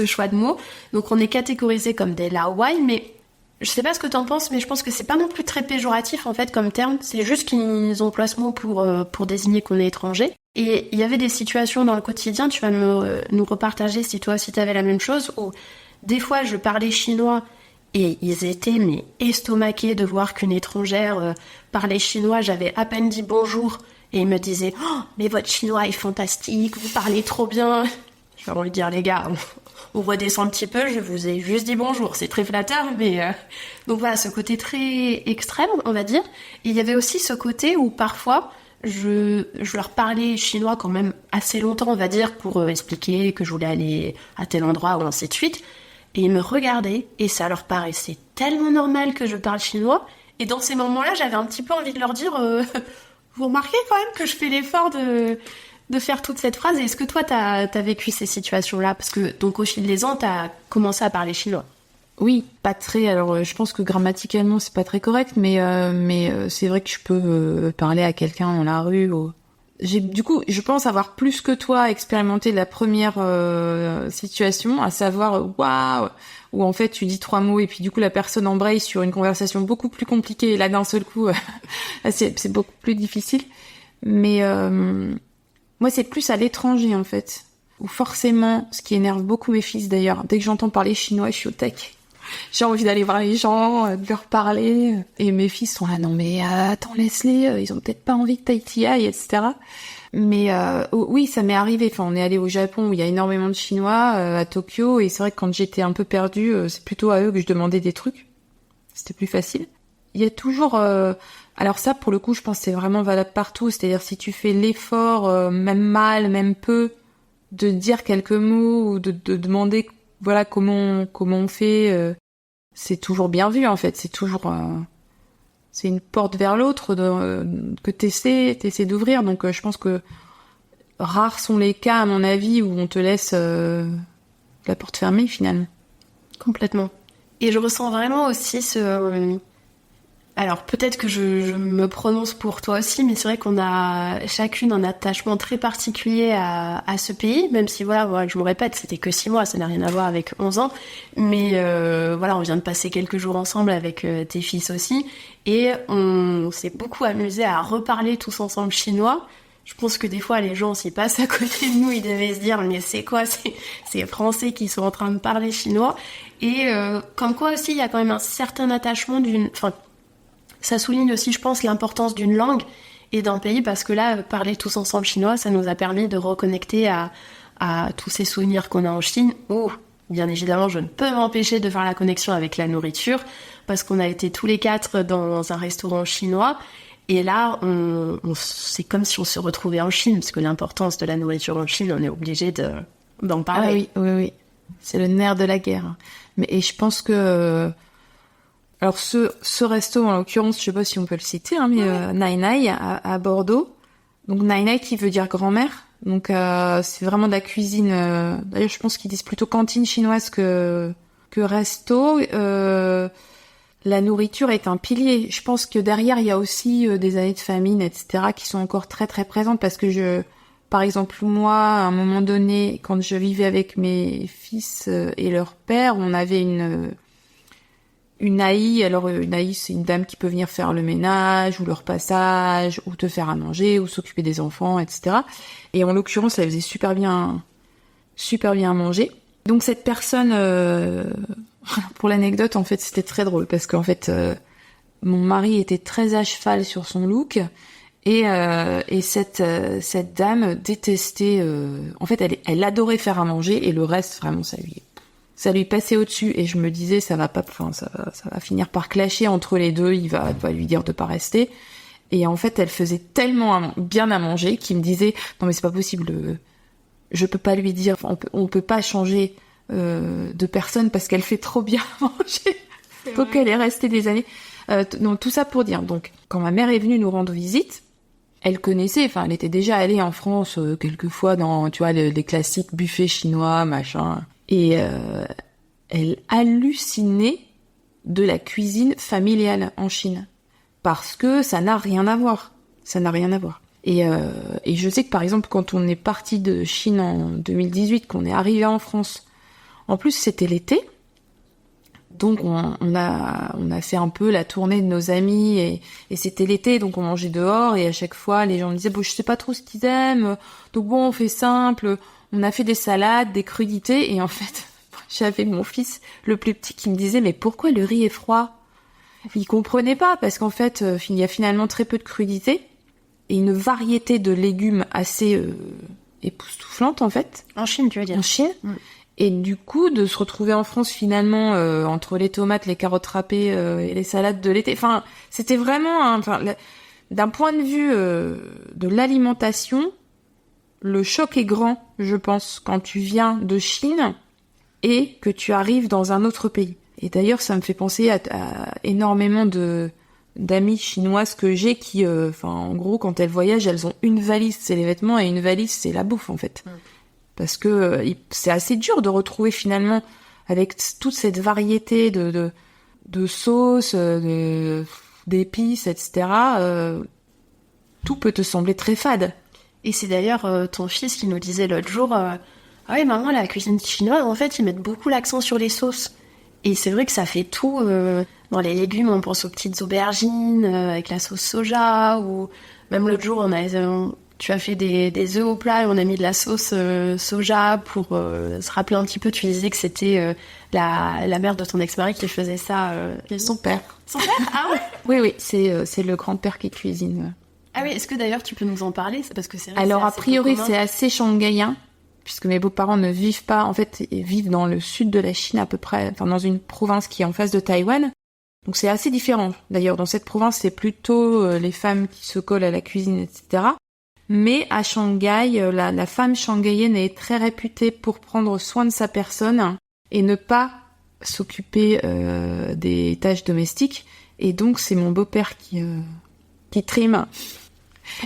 choix de mots. Donc on est catégorisé comme des Laowai, mais je sais pas ce que t'en penses, mais je pense que c'est pas non plus très péjoratif en fait comme terme. C'est juste qu'ils emploient ce mot pour désigner qu'on est étranger. Et il y avait des situations dans le quotidien, tu vas nous repartager si toi aussi t'avais la même chose, où des fois je parlais chinois et ils étaient mais estomaqués de voir qu'une étrangère parlait chinois. J'avais à peine dit bonjour et ils me disaient « Oh, mais votre chinois est fantastique, vous parlez trop bien !» J'ai envie de dire, les gars, on redescend un petit peu, je vous ai juste dit bonjour, c'est très flatteur, mais... Donc voilà, ce côté très extrême, on va dire. Et il y avait aussi ce côté où parfois, je leur parlais chinois quand même assez longtemps, on va dire, pour expliquer que je voulais aller à tel endroit ou ainsi de suite. Et ils me regardaient, et ça leur paraissait tellement normal que je parle chinois. Et dans ces moments-là, j'avais un petit peu envie de leur dire vous remarquez quand même que je fais l'effort de faire toute cette phrase. Et est-ce que toi, t'as vécu ces situations-là? Parce que, donc, au fil des ans, t'as commencé à parler chinois. Oui, pas très. Alors, je pense que grammaticalement, c'est pas très correct, mais c'est vrai que je peux parler à quelqu'un dans la rue. Du coup, je pense avoir plus que toi expérimenté la première situation, à savoir waouh, où en fait tu dis 3 mots et puis du coup la personne embraye sur une conversation beaucoup plus compliquée. Et là, d'un seul coup, c'est beaucoup plus difficile. Mais moi, c'est plus à l'étranger en fait, où forcément, ce qui énerve beaucoup mes fils d'ailleurs, dès que j'entends parler chinois, je suis au taquet. J'ai envie d'aller voir les gens, de leur parler. Et mes fils sont là, non mais attends, laisse-les, ils ont peut-être pas envie que t'y ailles, etc. Mais oui, ça m'est arrivé. Enfin, on est allé au Japon où il y a énormément de Chinois, à Tokyo, et c'est vrai que quand j'étais un peu perdue, c'est plutôt à eux que je demandais des trucs. C'était plus facile. Il y a toujours... alors ça, pour le coup, je pense que c'est vraiment valable partout. C'est-à-dire si tu fais l'effort, même mal, même peu, de dire quelques mots ou de demander... Voilà comment on fait, c'est toujours bien vu en fait, c'est toujours c'est une porte vers l'autre que t'essaies d'ouvrir. Donc je pense que rares sont les cas à mon avis où on te laisse la porte fermée finalement. Complètement. Et je ressens vraiment aussi Alors peut-être que je me prononce pour toi aussi, mais c'est vrai qu'on a chacune un attachement très particulier à ce pays, même si voilà, je me répète, c'était que 6 mois, ça n'a rien à voir avec 11 ans, mais voilà, on vient de passer quelques jours ensemble avec tes fils aussi, et on s'est beaucoup amusé à reparler tous ensemble chinois. Je pense que des fois les gens s'y passent à côté de nous, ils devaient se dire mais c'est quoi ces Français qui sont en train de parler chinois, et comme quoi aussi il y a quand même un certain attachement ça souligne aussi, je pense, l'importance d'une langue et d'un pays, parce que là, parler tous ensemble chinois, ça nous a permis de reconnecter à tous ces souvenirs qu'on a en Chine, où, bien évidemment, je ne peux m'empêcher de faire la connexion avec la nourriture, parce qu'on a été tous les 4 dans un restaurant chinois, et là, c'est comme si on se retrouvait en Chine, parce que l'importance de la nourriture en Chine, on est obligé d'en parler. Ah oui. C'est le nerf de la guerre. Et je pense que... Alors ce resto, en l'occurrence, je sais pas si on peut le citer, hein, mais Nai Nai à Bordeaux. Donc Nai Nai qui veut dire grand-mère. Donc c'est vraiment de la cuisine. D'ailleurs, je pense qu'ils disent plutôt cantine chinoise que resto. La nourriture est un pilier. Je pense que derrière, il y a aussi des années de famine, etc., qui sont encore très très présentes, parce que par exemple, moi, à un moment donné, quand je vivais avec mes fils et leur père, on avait une aïe. Alors une aïe, c'est une dame qui peut venir faire le ménage ou le repassage ou te faire à manger ou s'occuper des enfants, etc. Et en l'occurrence, elle faisait super bien à manger. Donc cette personne, pour l'anecdote, en fait, c'était très drôle parce qu'en fait, mon mari était très à cheval sur son look et cette dame détestait. En fait, elle adorait faire à manger et le reste, vraiment, ça lui passait au-dessus, et je me disais ça va finir par clasher entre les deux, il va lui dire de pas rester. Et en fait, elle faisait tellement bien à manger qu'il me disait non mais c'est pas possible, je peux pas lui dire, on peut pas changer de personne parce qu'elle fait trop bien à manger. Faut qu'elle est restée des années. Donc tout ça pour dire, donc quand ma mère est venue nous rendre visite, elle connaissait, enfin elle était déjà allée en France quelques fois dans, tu vois, les classiques buffets chinois, machin. Et elle hallucinait de la cuisine familiale en Chine. Parce que ça n'a rien à voir. Et je sais que par exemple, quand on est parti de Chine en 2018, qu'on est arrivé en France, en plus c'était l'été, donc on a fait un peu la tournée de nos amis, et c'était l'été, donc on mangeait dehors, et à chaque fois les gens me disaient bon, je sais pas trop ce qu'ils aiment, donc bon, on fait simple. On a fait des salades, des crudités, et en fait, j'avais mon fils, le plus petit, qui me disait « Mais pourquoi le riz est froid ?» Il comprenait pas, parce qu'en fait, il y a finalement très peu de crudités, et une variété de légumes assez époustouflante, en fait. En Chine, tu veux dire ? En Chine. Et du coup, de se retrouver en France, finalement, entre les tomates, les carottes râpées et les salades de l'été. Enfin, c'était vraiment... d'un point de vue de l'alimentation... Le choc est grand, je pense, quand tu viens de Chine et que tu arrives dans un autre pays. Et d'ailleurs, ça me fait penser à énormément d'amies chinoises que j'ai qui, en gros, quand elles voyagent, elles ont une valise, c'est les vêtements, et une valise, c'est la bouffe, en fait. Parce que c'est assez dur de retrouver, finalement, avec toute cette variété de sauces, d'épices, etc., tout peut te sembler très fade. Et c'est d'ailleurs ton fils qui nous disait l'autre jour ah oui maman, la cuisine chinoise en fait ils mettent beaucoup l'accent sur les sauces, et c'est vrai que ça fait tout. Dans les légumes on pense aux petites aubergines avec la sauce soja, ou même l'autre jour tu as fait des œufs au plat et on a mis de la sauce soja pour se rappeler un petit peu. Tu disais que c'était la mère de ton ex-mari qui faisait ça. Son père. Son père. Ah ouais. Oui, c'est le grand-père qui cuisine. Ah oui, est-ce que d'ailleurs tu peux nous en parler ? Parce que c'est vrai. Alors a priori c'est assez shanghaïen, puisque mes beaux-parents ne vivent pas, en fait, ils vivent dans le sud de la Chine à peu près, enfin dans une province qui est en face de Taïwan. Donc c'est assez différent. D'ailleurs dans cette province c'est plutôt les femmes qui se collent à la cuisine, etc. Mais à Shanghai, la femme shanghaïenne est très réputée pour prendre soin de sa personne et ne pas s'occuper des tâches domestiques. Et donc c'est mon beau-père qui trime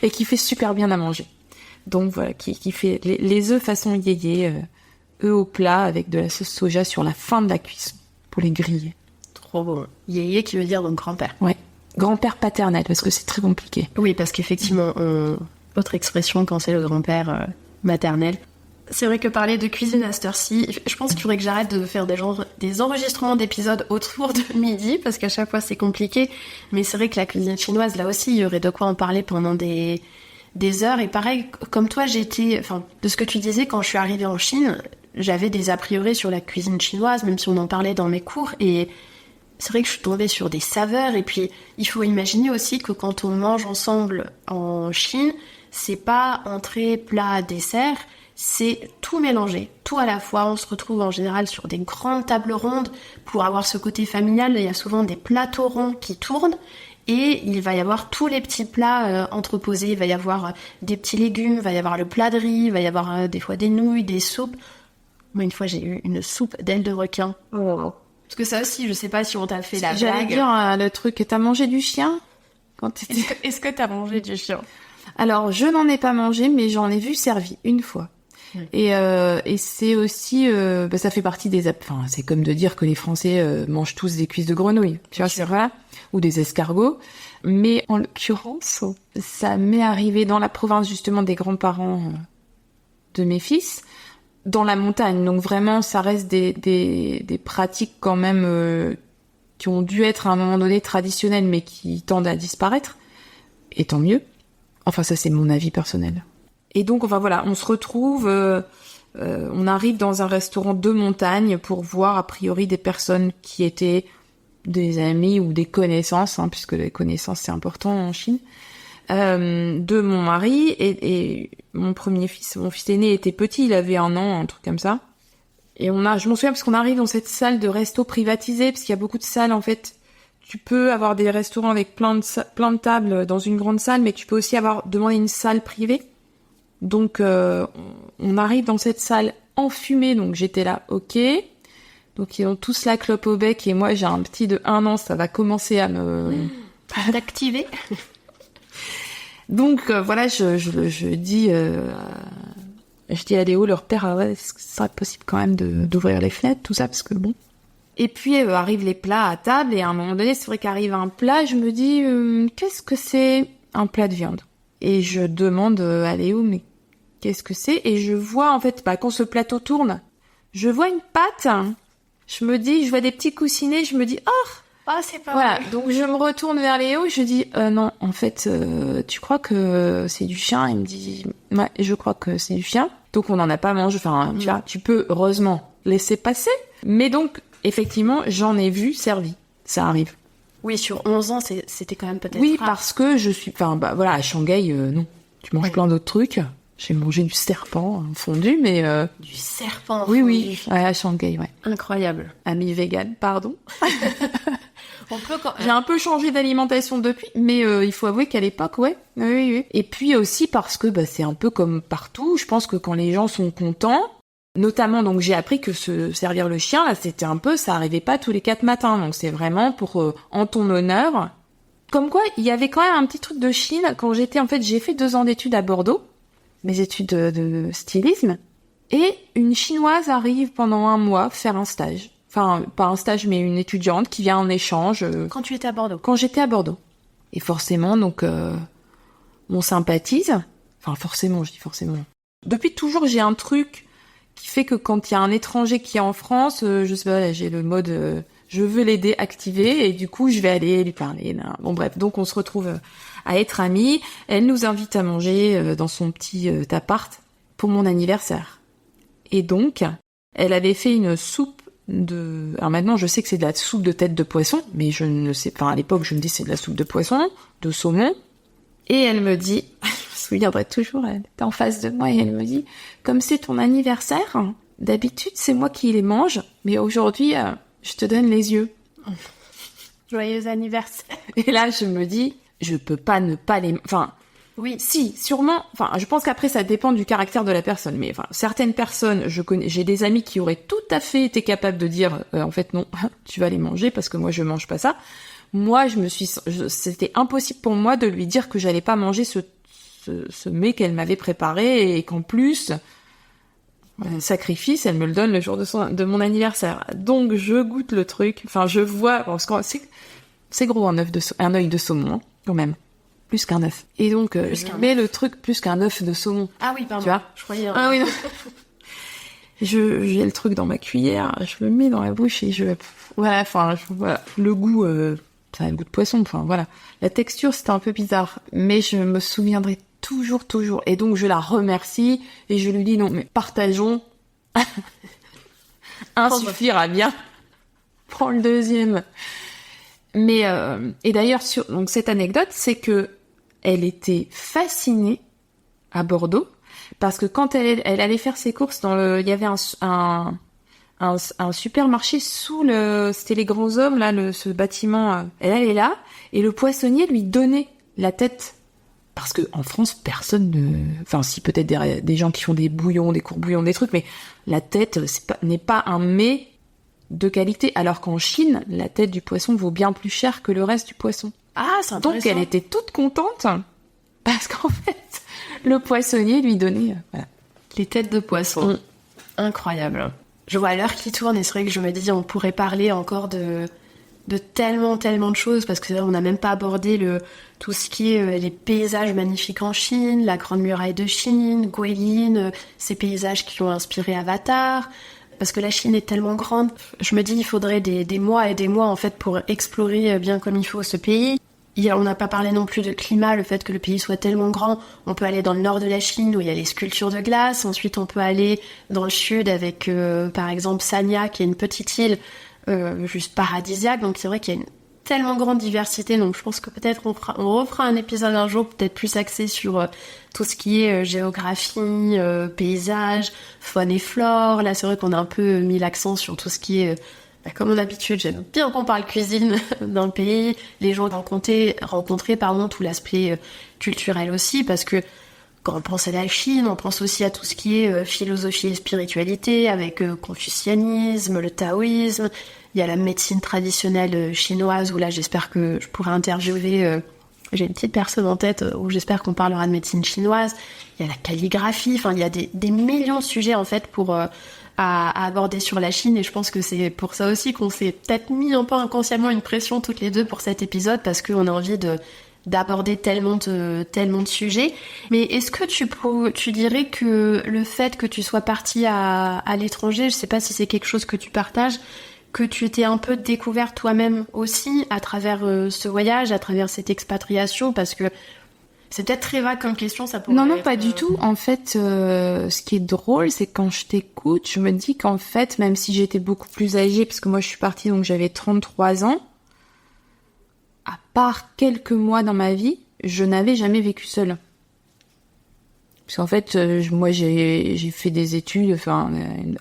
et qui fait super bien à manger. Donc voilà, qui fait les œufs façon yéyé, œufs au plat avec de la sauce soja sur la fin de la cuisson pour les griller. Trop bon. Yéyé qui veut dire donc grand-père. Ouais. grand-père paternel, parce que c'est très compliqué. Oui, parce qu'effectivement, autre expression quand c'est le grand-père maternel. C'est vrai que parler de cuisine à cette heure-ci, je pense qu'il faudrait que j'arrête de faire des enregistrements d'épisodes autour de midi, parce qu'à chaque fois c'est compliqué. Mais c'est vrai que la cuisine chinoise, là aussi, il y aurait de quoi en parler pendant des heures. Et pareil, comme toi, de ce que tu disais, quand je suis arrivée en Chine, j'avais des a priori sur la cuisine chinoise, même si on en parlait dans mes cours. Et c'est vrai que je suis tombée sur des saveurs. Et puis, il faut imaginer aussi que quand on mange ensemble en Chine, c'est pas entrée, plat, dessert. C'est tout mélangé, tout à la fois. On se retrouve en général sur des grandes tables rondes pour avoir ce côté familial. Il y a souvent des plateaux ronds qui tournent et il va y avoir tous les petits plats entreposés. Il va y avoir des petits légumes, il va y avoir le plat de riz, il va y avoir des fois des nouilles, des soupes. Moi, une fois, j'ai eu une soupe d'ailes de requin. Oh. Parce que ça aussi, je sais pas si on t'a fait la blague. J'allais dire le truc, t'as mangé du chien quand Est-ce que t'as mangé du chien? Alors, je n'en ai pas mangé, mais j'en ai vu servi une fois. Et c'est aussi, ça fait partie des, enfin, c'est comme de dire que les Français mangent tous des cuisses de grenouille, tu vois, c'est vrai, ou des escargots. Mais en l'occurrence, ça m'est arrivé dans la province justement des grands-parents de mes fils, dans la montagne. Donc vraiment, ça reste des pratiques quand même qui ont dû être à un moment donné traditionnelles, mais qui tendent à disparaître. Et tant mieux. Enfin, ça c'est mon avis personnel. Et donc, enfin voilà, on se retrouve, on arrive dans un restaurant de montagne pour voir a priori des personnes qui étaient des amis ou des connaissances, hein, puisque les connaissances c'est important en Chine, de mon mari et mon fils aîné était petit, il avait 1 an, un truc comme ça. Et je m'en souviens parce qu'on arrive dans cette salle de resto privatisée, parce qu'il y a beaucoup de salles en fait. Tu peux avoir des restaurants avec plein de tables dans une grande salle, mais tu peux aussi demander une salle privée. Donc, on arrive dans cette salle enfumée, donc j'étais là, ok. Donc, ils ont tous la clope au bec, et moi, j'ai un petit de 1 an, ça va commencer à d'activer. Donc, voilà, je dis à Léo, leur père, est-ce que ce serait possible quand même d'ouvrir les fenêtres, tout ça, parce que bon. Et puis, arrivent les plats à table, et à un moment donné, c'est vrai qu'arrive un plat, je me dis, qu'est-ce que c'est un plat de viande? Et je demande à Léo, mais qu'est-ce que c'est? Et je vois, en fait, quand ce plateau tourne, je vois une pâte. Je vois des petits coussinets, je me dis, c'est pas voilà. vrai. Donc, je me retourne vers Léo, je dis, non, en fait, tu crois que c'est du chien? Il me dit, ouais, je crois que c'est du chien. Donc, on n'en a pas mangé. Enfin, tu vois, tu peux, heureusement, laisser passer. Mais donc, effectivement, j'en ai vu servi. Ça arrive. Oui, sur 11 ans, c'était quand même peut-être Oui, rare. parce que je suis... Enfin, voilà, à Shanghai, non. Tu manges plein d'autres trucs. J'ai mangé du serpent fondu, mais... Du serpent fondu. Oui. Ouais, à Shanghai, ouais. Incroyable. Ami vegan, pardon. J'ai J'ai un peu changé d'alimentation depuis, mais il faut avouer qu'à l'époque, ouais. Oui. Et puis aussi parce que c'est un peu comme partout. Je pense que quand les gens sont contents... Notamment, donc, j'ai appris que se servir le chien, là, c'était un peu, ça arrivait pas tous les 4 matins. Donc, c'est vraiment pour, en ton honneur. Comme quoi, il y avait quand même un petit truc de Chine. Quand j'ai fait 2 ans d'études à Bordeaux. Mes études de stylisme. Et une Chinoise arrive pendant 1 mois faire un stage. Enfin, pas un stage, mais une étudiante qui vient en échange. Quand tu étais à Bordeaux? Quand j'étais à Bordeaux. Et forcément, donc, on sympathise. Enfin, forcément, je dis forcément. Depuis toujours, j'ai un truc qui fait que quand il y a un étranger qui est en France, je sais pas, j'ai le mode je veux l'aider activé et du coup je vais aller lui parler. Bon bref, donc on se retrouve à être amis. Elle nous invite à manger dans son petit appart pour mon anniversaire. Et donc, elle avait fait une soupe de... Alors maintenant je sais que c'est de la soupe de tête de poisson, mais je ne sais pas, à l'époque je me dis c'est de la soupe de poisson, de saumon. Et elle me dit... Je me souviendrai toujours, elle était en face de moi et elle me dit, comme c'est ton anniversaire, d'habitude c'est moi qui les mange, mais aujourd'hui je te donne les yeux. Joyeux anniversaire. Et là je me dis, je peux pas ne pas les... Enfin, oui, si, sûrement, enfin je pense qu'après ça dépend du caractère de la personne, mais enfin certaines personnes, j'ai des amis qui auraient tout à fait été capables de dire, en fait non, tu vas les manger parce que moi je mange pas ça. Moi c'était impossible pour moi de lui dire que j'allais pas manger ce mets qu'elle m'avait préparé et qu'en plus, sacrifice, elle me le donne le jour de mon anniversaire. Donc, je goûte le truc. Enfin, je vois, parce que C'est gros un œil de saumon, hein, quand même. Plus qu'un œuf. Et donc, je mets le truc plus qu'un œuf de saumon. Ah oui, pardon. Tu vois ? Je croyais... Ah oui, non. J'ai le truc dans ma cuillère, je le mets dans la bouche et voilà. Le goût, ça a le goût de poisson, enfin, voilà. La texture, c'était un peu bizarre, mais je me souviendrai toujours. Et donc, je la remercie et je lui dis non, mais partageons. Un suffira bien. Prends le deuxième. Mais et d'ailleurs donc cette anecdote, c'est que elle était fascinée à Bordeaux parce que quand elle allait faire ses courses il y avait un supermarché c'était les grands hommes là, ce bâtiment. Elle allait là et le poissonnier lui donnait la tête parce que en France personne enfin si peut-être des gens qui font des bouillons, des courbouillons, des trucs, mais la tête n'est pas un mets de qualité, alors qu'en Chine, la tête du poisson vaut bien plus cher que le reste du poisson. Ah, c'est intéressant. Donc elle était toute contente, parce qu'en fait, le poissonnier lui donnait les têtes de poisson. Incroyable. Je vois l'heure qui tourne et c'est vrai que je me dis on pourrait parler encore de tellement de choses, parce que on n'a même pas abordé tout ce qui est les paysages magnifiques en Chine, la Grande Muraille de Chine, Guilin, ces paysages qui ont inspiré Avatar. Parce que la Chine est tellement grande, je me dis il faudrait des mois et des mois en fait pour explorer bien comme il faut ce pays. On n'a pas parlé non plus de climat, le fait que le pays soit tellement grand. On peut aller dans le nord de la Chine où il y a les sculptures de glace. Ensuite, on peut aller dans le sud avec par exemple Sanya, qui est une petite île juste paradisiaque. Donc c'est vrai qu'il y a une tellement grande diversité. Donc je pense que peut-être on refera un épisode un jour peut-être plus axé sur tout ce qui est géographie, paysage, faune et flore. Là c'est vrai qu'on a un peu mis l'accent sur tout ce qui est comme d'habitude, j'aime bien qu'on parle cuisine dans le pays, les gens rencontrer tout l'aspect culturel aussi, parce que quand on pense à la Chine, on pense aussi à tout ce qui est philosophie et spiritualité, avec confucianisme, le taoïsme. Il y a la médecine traditionnelle chinoise, où là j'espère que je pourrai interviewer, j'ai une petite personne en tête où j'espère qu'on parlera de médecine chinoise. Il y a la calligraphie, enfin il y a des millions de sujets en fait à aborder sur la Chine, et je pense que c'est pour ça aussi qu'on s'est peut-être mis un peu inconsciemment une pression toutes les deux pour cet épisode, parce qu'on a envie d'aborder tellement de sujets. Mais est-ce que tu dirais que le fait que tu sois partie à l'étranger, je sais pas si c'est quelque chose que tu partages, que tu t'es un peu découvert toi-même aussi à travers ce voyage, à travers cette expatriation, parce que c'est peut-être très vague comme question, ça pourrait Non, pas du tout. En fait, ce qui est drôle, c'est quand je t'écoute, je me dis qu'en fait, même si j'étais beaucoup plus âgée, parce que moi je suis partie, donc j'avais 33 ans, à part quelques mois dans ma vie, je n'avais jamais vécu seule. Parce qu'en fait, moi j'ai fait des études, enfin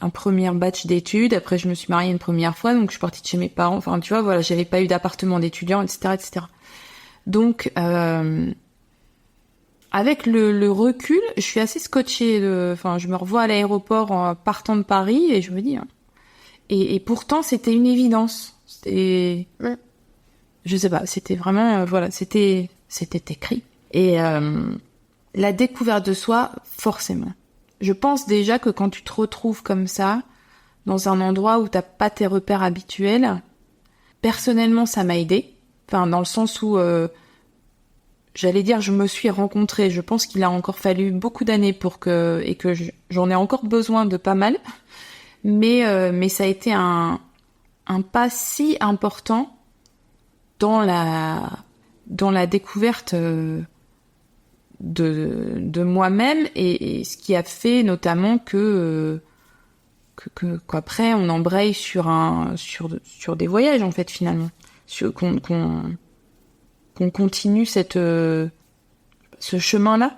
un premier batch d'études, après je me suis mariée une première fois, donc je suis partie de chez mes parents, enfin tu vois, voilà, j'avais pas eu d'appartement d'étudiant, etc. Donc... avec le recul, je suis assez scotchée. Je me revois à l'aéroport en partant de Paris et je me dis... Et pourtant, c'était une évidence. C'était... Ouais. Je sais pas, c'était vraiment... c'était écrit. Et la découverte de soi, forcément. Je pense déjà que quand tu te retrouves comme ça, dans un endroit où t'as pas tes repères habituels, personnellement, ça m'a aidée. Enfin, dans le sens où... j'allais dire, je me suis rencontrée. Je pense qu'il a encore fallu beaucoup d'années et que j'en ai encore besoin de pas mal. Mais ça a été un pas si important dans la découverte de moi-même, et ce qui a fait notamment qu'après on embraye sur des voyages en fait, finalement, qu'on continue ce chemin-là.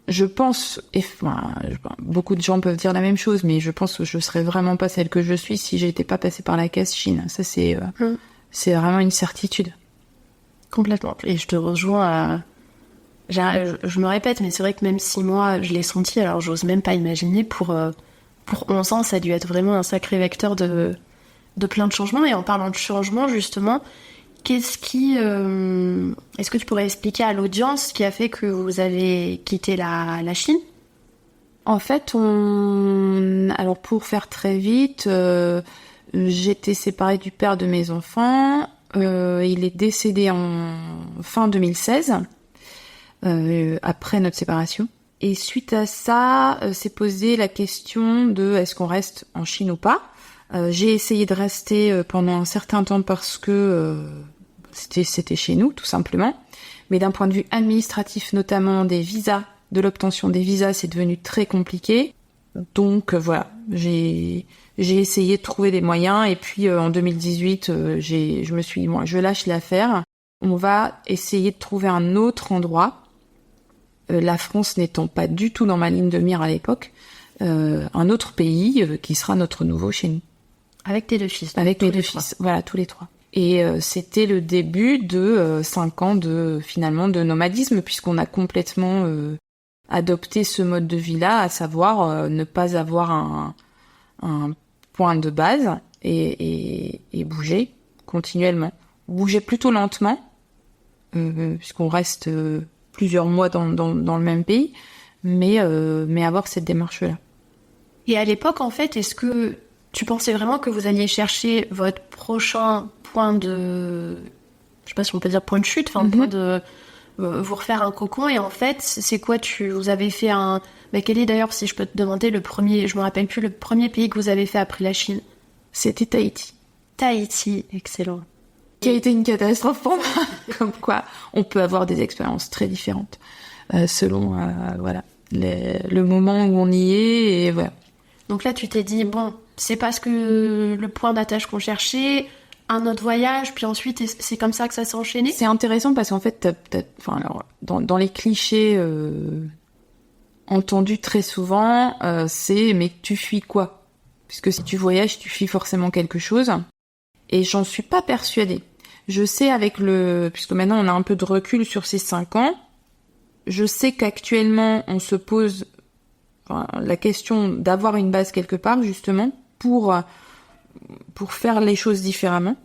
Je pense, beaucoup de gens peuvent dire la même chose, mais je pense que je serais vraiment pas celle que je suis si j'étais pas passée par la case Chine. Ça, c'est vraiment une certitude. Complètement. Et je te rejoins je me répète, mais c'est vrai que même si moi, je l'ai senti, alors j'ose même pas imaginer, pour 11 ans, ça a dû être vraiment un sacré vecteur de plein de changements. Et en parlant de changements, justement, est-ce que tu pourrais expliquer à l'audience ce qui a fait que vous avez quitté la Chine ? En fait, alors pour faire très vite, j'étais séparée du père de mes enfants Il est décédé en fin 2016, après notre séparation. Et suite à ça, s'est posé la question de est-ce qu'on reste en Chine ou pas. J'ai essayé de rester pendant un certain temps parce que c'était chez nous, tout simplement. Mais d'un point de vue administratif, notamment des visas, de l'obtention des visas, c'est devenu très compliqué. Donc voilà, j'ai essayé de trouver des moyens. Et puis en 2018, je me suis dit, bon, je lâche l'affaire. On va essayer de trouver un autre endroit. La France n'étant pas du tout dans ma ligne de mire à l'époque, un autre pays qui sera notre nouveau chez nous. Avec tes 2 fils. Avec mes 2 fils, voilà, tous les 3. Et c'était le début de 5 ans de nomadisme, puisqu'on a complètement adopté ce mode de vie-là, à savoir ne pas avoir un point de base et bouger continuellement. Bouger plutôt lentement, puisqu'on reste plusieurs mois dans le même pays, mais avoir cette démarche-là. Et à l'époque, en fait, est-ce que tu pensais vraiment que vous alliez chercher votre prochain point de... Je sais pas si on peut dire point de chute, enfin, point de... vous refaire un cocon, et en fait, c'est quoi vous avez fait un... Mais quel est d'ailleurs, si je peux te demander, le premier... Je me rappelle plus, le premier pays que vous avez fait après la Chine? C'était Tahiti. Tahiti, excellent. Qui a été une catastrophe pour moi. Comme quoi, on peut avoir des expériences très différentes selon le moment où on y est, et voilà. Donc là, tu t'es dit, bon, c'est parce que le point d'attache qu'on cherchait, un autre voyage, puis ensuite, c'est comme ça que ça s'est enchaîné? C'est intéressant parce qu'en fait, dans les clichés entendus très souvent, c'est « mais tu fuis quoi ?» Puisque si tu voyages, tu fuis forcément quelque chose. Et j'en suis pas persuadée. Je sais puisque maintenant on a un peu de recul sur ces 5 ans, je sais qu'actuellement on se pose la question d'avoir une base quelque part, justement, pour faire les choses différemment.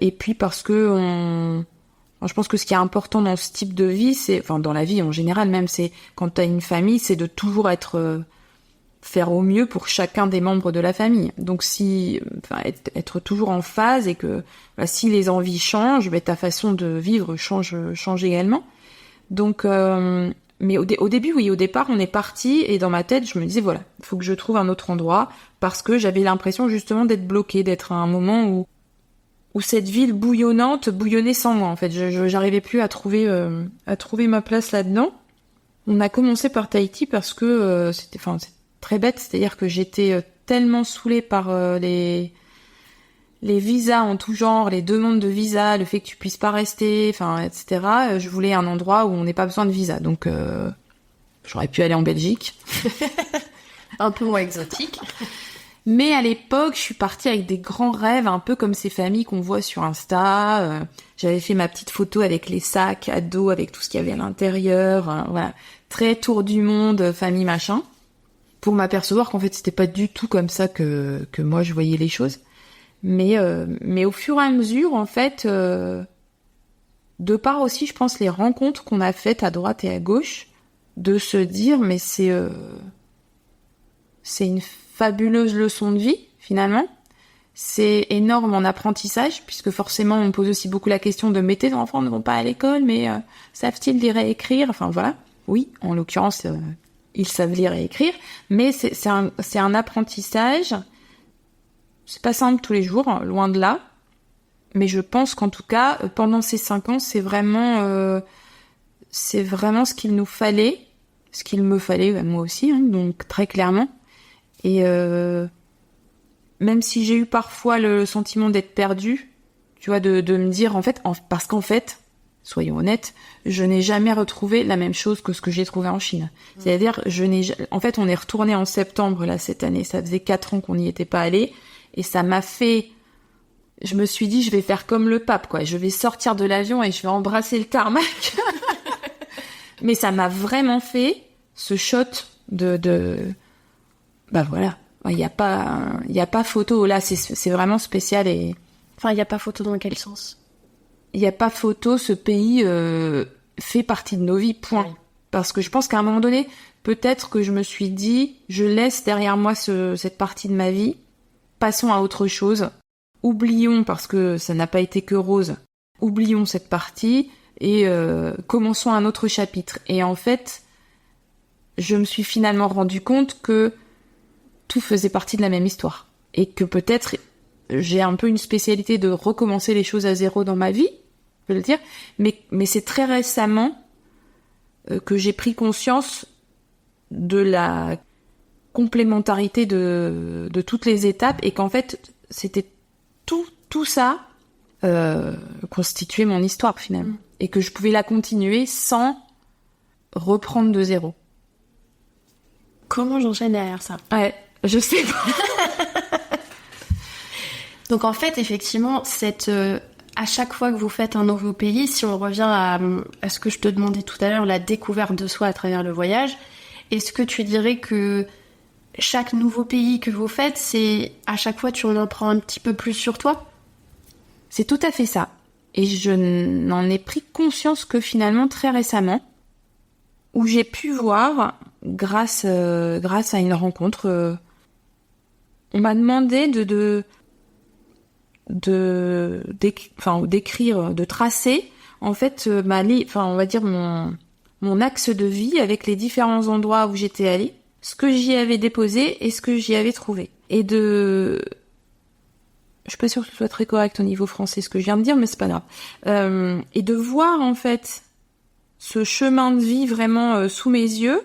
Et puis parce que je pense que ce qui est important dans ce type de vie, dans la vie en général même, c'est quand t'as une famille, c'est de toujours faire au mieux pour chacun des membres de la famille. Donc être toujours en phase, et que si les envies changent, ta façon de vivre change également. Donc mais au début, oui, au départ, on est parti, et dans ma tête, je me disais, voilà, il faut que je trouve un autre endroit, parce que j'avais l'impression justement d'être bloquée, d'être à un moment où cette ville bouillonnante bouillonnait sans moi, en fait. J'arrivais plus à trouver ma place là-dedans. On a commencé par Tahiti parce que c'est très bête, c'est-à-dire que j'étais tellement saoulée par les visas en tout genre, les demandes de visa, le fait que tu puisses pas rester, etc. Je voulais un endroit où on n'ait pas besoin de visa. Donc, j'aurais pu aller en Belgique. Un peu moins exotique. Mais à l'époque, je suis partie avec des grands rêves, un peu comme ces familles qu'on voit sur Insta. J'avais fait ma petite photo avec les sacs à dos, avec tout ce qu'il y avait à l'intérieur. Voilà. Très tour du monde, famille, machin. Pour m'apercevoir qu'en fait, c'était pas du tout comme ça que moi, je voyais les choses. Mais au fur et à mesure, en fait, de par aussi, je pense, les rencontres qu'on a faites à droite et à gauche, de se dire, mais c'est une fabuleuse leçon de vie, finalement. C'est énorme en apprentissage, puisque forcément, on me pose aussi beaucoup la question de « mais tes enfants ne vont pas à l'école, mais savent-ils lire et écrire ?» Enfin, voilà. Oui, en l'occurrence, ils savent lire et écrire, mais c'est un apprentissage. C'est pas simple tous les jours, loin de là. Mais je pense qu'en tout cas, pendant ces 5 ans, c'est vraiment ce qu'il nous fallait, ce qu'il me fallait, moi aussi, hein, donc très clairement. Et même si j'ai eu parfois le sentiment d'être perdue, tu vois, de me dire, en fait, parce qu'en fait, soyons honnêtes, je n'ai jamais retrouvé la même chose que ce que j'ai trouvé en Chine. C'est-à-dire, en fait, on est retourné en septembre, là, cette année. Ça faisait 4 ans qu'on n'y était pas allé. Et ça m'a fait... Je me suis dit, je vais faire comme le pape, quoi. Je vais sortir de l'avion et je vais embrasser le tarmac. Mais ça m'a vraiment fait ce shot de... Bah voilà. Il y a pas photo. Là, c'est vraiment spécial et... Enfin, il n'y a pas photo dans quel sens? Il n'y a pas photo. Ce pays fait partie de nos vies, point. Oui. Parce que je pense qu'à un moment donné, peut-être que je me suis dit, je laisse derrière moi cette partie de ma vie. Passons à autre chose. oublions, parce que ça n'a pas été que rose, oublions cette partie et commençons un autre chapitre. Et en fait, je me suis finalement rendu compte que tout faisait partie de la même histoire. Et que peut-être j'ai un peu une spécialité de recommencer les choses à zéro dans ma vie, je peux le dire, mais c'est très récemment que j'ai pris conscience de la complémentarité de toutes les étapes et qu'en fait, c'était tout ça constituait mon histoire finalement. Et que je pouvais la continuer sans reprendre de zéro. Comment j'enchaîne derrière ça? Ouais, je sais pas. Donc en fait, effectivement, à chaque fois que vous faites un nouveau pays, si on revient à ce que je te demandais tout à l'heure, la découverte de soi à travers le voyage, est-ce que tu dirais que chaque nouveau pays que vous faites, c'est à chaque fois tu en apprends un petit peu plus sur toi? C'est tout à fait ça. Et je n'en ai pris conscience que finalement très récemment, où j'ai pu voir, grâce à une rencontre, on m'a demandé d'écrire, de tracer en fait on va dire mon axe de vie avec les différents endroits où j'étais allée, ce que j'y avais déposé et ce que j'y avais trouvé. Je suis pas sûre que ce soit très correct au niveau français ce que je viens de dire, mais c'est pas grave. Et de voir en fait ce chemin de vie vraiment sous mes yeux,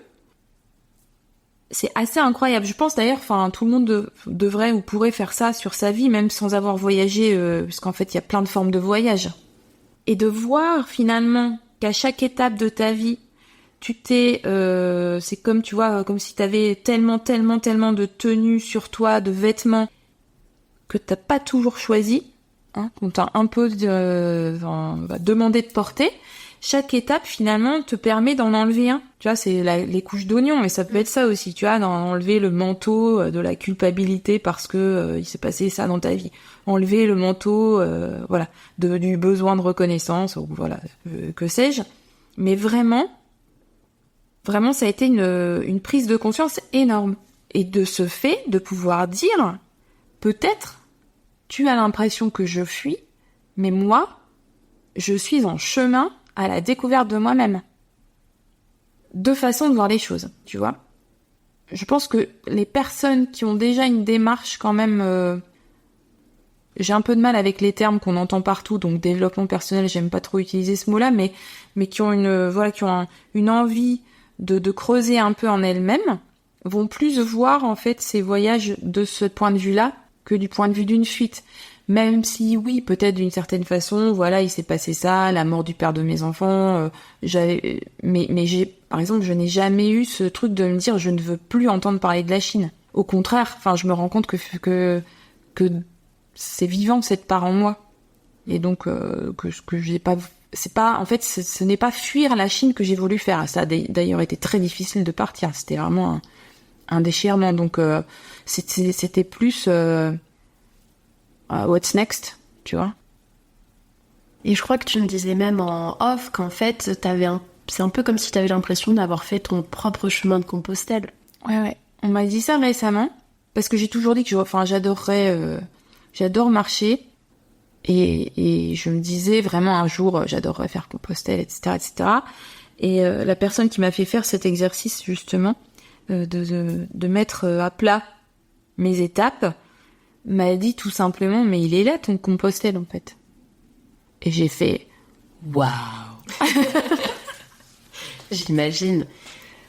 c'est assez incroyable. Je pense d'ailleurs, tout le monde devrait ou pourrait faire ça sur sa vie, même sans avoir voyagé, parce qu'en fait, il y a plein de formes de voyage. Et de voir finalement qu'à chaque étape de ta vie, c'est comme, tu vois, comme si t'avais tellement de tenues sur toi, de vêtements, que t'as pas toujours choisi, qu'on t'a un peu demandé de porter. Chaque étape, finalement, te permet d'en enlever un. Tu vois, c'est les couches d'oignons, mais ça peut être ça aussi, tu vois, d'enlever le manteau de la culpabilité parce que il s'est passé ça dans ta vie. Enlever le manteau, du besoin de reconnaissance, ou que sais-je. Mais vraiment, ça a été une prise de conscience énorme. Et de ce fait, de pouvoir dire, peut-être, tu as l'impression que je fuis, mais moi, je suis en chemin à la découverte de moi-même. Deux façons de voir les choses, tu vois. Je pense que les personnes qui ont déjà une démarche quand même... j'ai un peu de mal avec les termes qu'on entend partout, donc développement personnel, j'aime pas trop utiliser ce mot-là, mais qui ont une envie de creuser un peu en elles-mêmes, vont plus voir en fait ces voyages de ce point de vue-là que du point de vue d'une fuite. Même si, oui, peut-être d'une certaine façon, il s'est passé ça, la mort du père de mes enfants, mais par exemple, je n'ai jamais eu ce truc de me dire, je ne veux plus entendre parler de la Chine. Au contraire, je me rends compte que c'est vivant, cette part en moi. Et donc, que j'ai pas, c'est pas, en fait, ce n'est pas fuir la Chine que j'ai voulu faire. Ça a d'ailleurs été très difficile de partir. C'était vraiment un déchirement. Donc, c'était plus, what's next, tu vois. Et je crois que tu me disais même en off qu'en fait, c'est un peu comme si tu avais l'impression d'avoir fait ton propre chemin de Compostelle. Ouais. On m'a dit ça récemment, parce que j'ai toujours dit que j'adore marcher, et je me disais vraiment un jour, j'adorerais faire Compostelle, etc., etc. Et la personne qui m'a fait faire cet exercice, justement, de mettre à plat mes étapes, m'a dit tout simplement, mais il est là ton Compostelle en fait. Et j'ai fait waouh. J'imagine.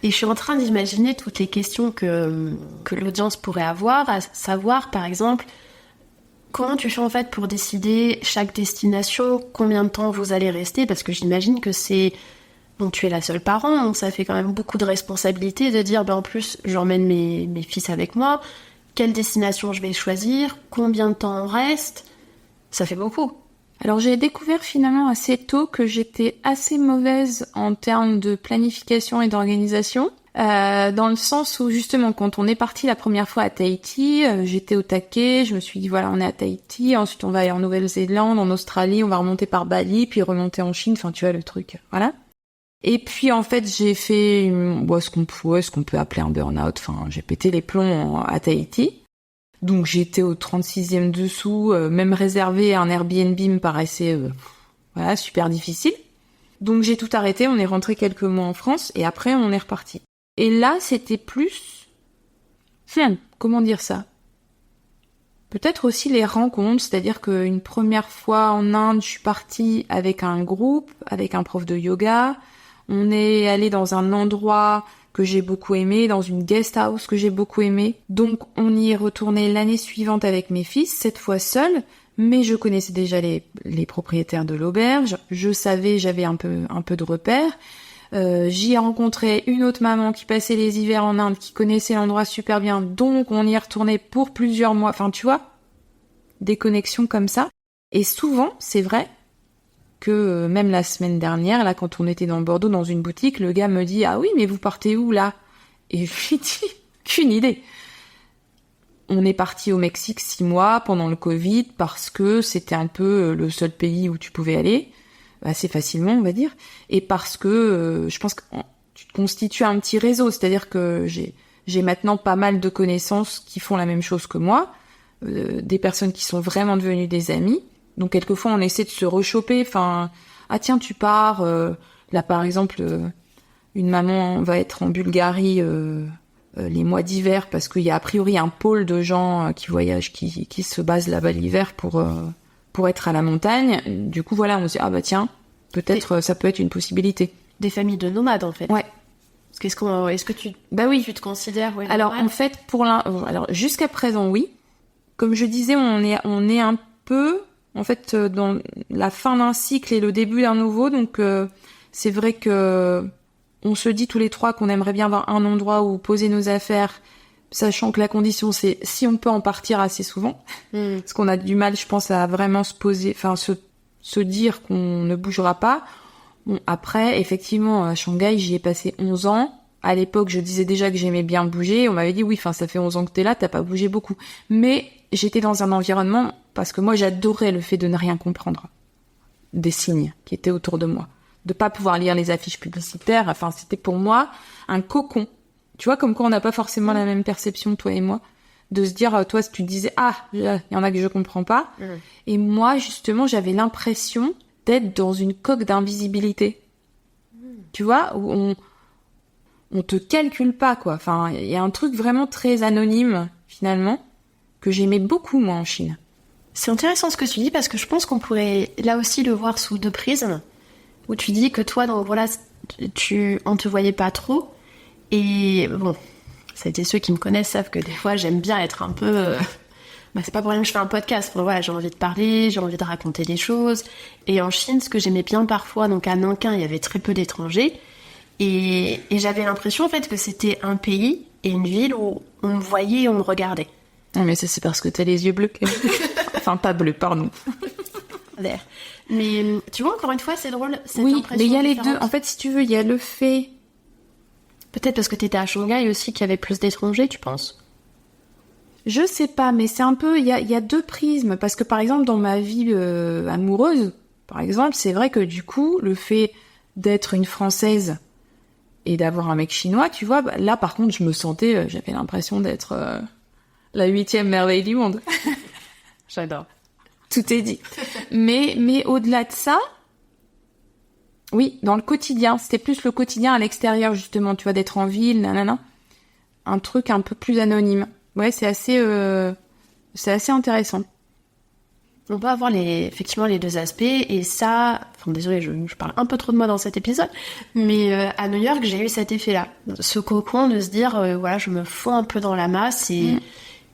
Et je suis en train d'imaginer toutes les questions que l'audience pourrait avoir, à savoir par exemple, comment tu fais en fait pour décider chaque destination, combien de temps vous allez rester, parce que j'imagine que tu es la seule parent, donc ça fait quand même beaucoup de responsabilités de dire, en plus j'emmène mes fils avec moi, quelle destination je vais choisir, combien de temps on reste, ça fait beaucoup. Alors j'ai découvert finalement assez tôt que j'étais assez mauvaise en termes de planification et d'organisation, dans le sens où justement quand on est parti la première fois à Tahiti, j'étais au taquet, je me suis dit on est à Tahiti, ensuite on va aller en Nouvelle-Zélande, en Australie, on va remonter par Bali, puis remonter en Chine, tu vois le truc, voilà. Et puis en fait j'ai fait ce qu'on peut appeler un burn-out, j'ai pété les plombs à Tahiti. Donc j'étais au 36e dessous, même réserver un Airbnb me paraissait super difficile. Donc j'ai tout arrêté, on est rentré quelques mois en France et après on est reparti. Et là c'était plus... comment dire ça ? Peut-être aussi les rencontres, c'est-à-dire qu'une première fois en Inde, je suis partie avec un groupe, avec un prof de yoga. On est allé dans un endroit que j'ai beaucoup aimé, dans une guest house que j'ai beaucoup aimé. Donc on y est retourné l'année suivante avec mes fils, cette fois seule, mais je connaissais déjà les propriétaires de l'auberge. Je savais, j'avais un peu de repères. J'y ai rencontré une autre maman qui passait les hivers en Inde, qui connaissait l'endroit super bien, donc on y est retourné pour plusieurs mois. Enfin, tu vois, des connexions comme ça. Et souvent, c'est vrai que même la semaine dernière, là, quand on était dans Bordeaux, dans une boutique, le gars me dit « Ah oui, mais vous partez où, là ?» Et je lui dis « Qu'une idée !» On est parti au Mexique 6 mois pendant le Covid parce que c'était un peu le seul pays où tu pouvais aller, assez facilement, on va dire, et parce que je pense que tu te constitues un petit réseau, c'est-à-dire que j'ai maintenant pas mal de connaissances qui font la même chose que moi, des personnes qui sont vraiment devenues des amis. Donc quelquefois on essaie de se rechoper, enfin, ah tiens tu pars, là par exemple, une maman va être en Bulgarie les mois d'hiver parce qu'il y a a priori un pôle de gens qui voyagent, qui se basent là-bas l'hiver pour être à la montagne. Du coup, voilà, on se dit, ah bah tiens, peut-être ça peut être une possibilité. Des familles de nomades, en fait. Ouais. Est-ce que tu... Bah oui. Tu te considères... Ouais, alors, nomade. en fait, alors, jusqu'à présent, oui. Comme je disais, on est un peu, en fait, dans la fin d'un cycle et le début d'un nouveau. Donc, c'est vrai que on se dit tous les trois qu'on aimerait bien avoir un endroit où poser nos affaires, sachant que la condition, c'est si on peut en partir assez souvent. Parce qu'on a du mal, je pense, à vraiment se poser, enfin, se dire qu'on ne bougera pas. Bon, après, effectivement, à Shanghai, j'y ai passé 11 ans. À l'époque, je disais déjà que j'aimais bien bouger. On m'avait dit, oui, enfin, ça fait 11 ans que t'es là, t'as pas bougé beaucoup. Mais j'étais dans un environnement, parce que moi, j'adorais le fait de ne rien comprendre. Des signes qui étaient autour de moi. De pas pouvoir lire les affiches publicitaires. Enfin, c'était pour moi un cocon. Tu vois, comme quoi on n'a pas forcément la même perception, toi et moi. De se dire, toi, si tu disais, ah, il y en a que je comprends pas. Et moi, justement, j'avais l'impression d'être dans une coque d'invisibilité. Tu vois, où on te calcule pas, quoi. Enfin, il y a un truc vraiment très anonyme, finalement, que j'aimais beaucoup, moi, en Chine. C'est intéressant ce que tu dis, parce que je pense qu'on pourrait, là aussi, le voir sous deux prismes, où tu dis que toi, donc voilà, on te voyait pas trop, et bon, ça a été ceux qui me connaissent savent que des fois, j'aime bien être un peu... c'est pas pour rien que je fais un podcast. Voilà, j'ai envie de parler, j'ai envie de raconter des choses. Et en Chine, ce que j'aimais bien parfois, donc à Nankin, il y avait très peu d'étrangers. Et j'avais l'impression, en fait, que c'était un pays et une ville où on me voyait et on me regardait. Non, mais ça, c'est parce que t'as les yeux bleus. Enfin, pas bleus, pardon. Mais tu vois, encore une fois, c'est drôle. Oui, mais il y a les deux. En fait, si tu veux, il y a le fait... Peut-être parce que t'étais à Shanghai aussi qu'il y avait plus d'étrangers, tu penses ? Je sais pas, mais c'est un peu... Il y a deux prismes. Parce que, par exemple, dans ma vie amoureuse, par exemple, c'est vrai que, du coup, le fait d'être une Française et d'avoir un mec chinois, tu vois, là, par contre, je me sentais... j'avais l'impression d'être la 8e merveille du monde. J'adore. Tout est dit. Mais au-delà de ça... Oui, dans le quotidien. C'était plus le quotidien à l'extérieur, justement, tu vois, d'être en ville, nanana. Un truc un peu plus anonyme. Ouais, c'est assez intéressant. On peut avoir effectivement les deux aspects, et ça... Enfin, désolée, je parle un peu trop de moi dans cet épisode, mais à New York, j'ai eu cet effet-là. Ce cocon de se dire, voilà, je me fonds un peu dans la masse, et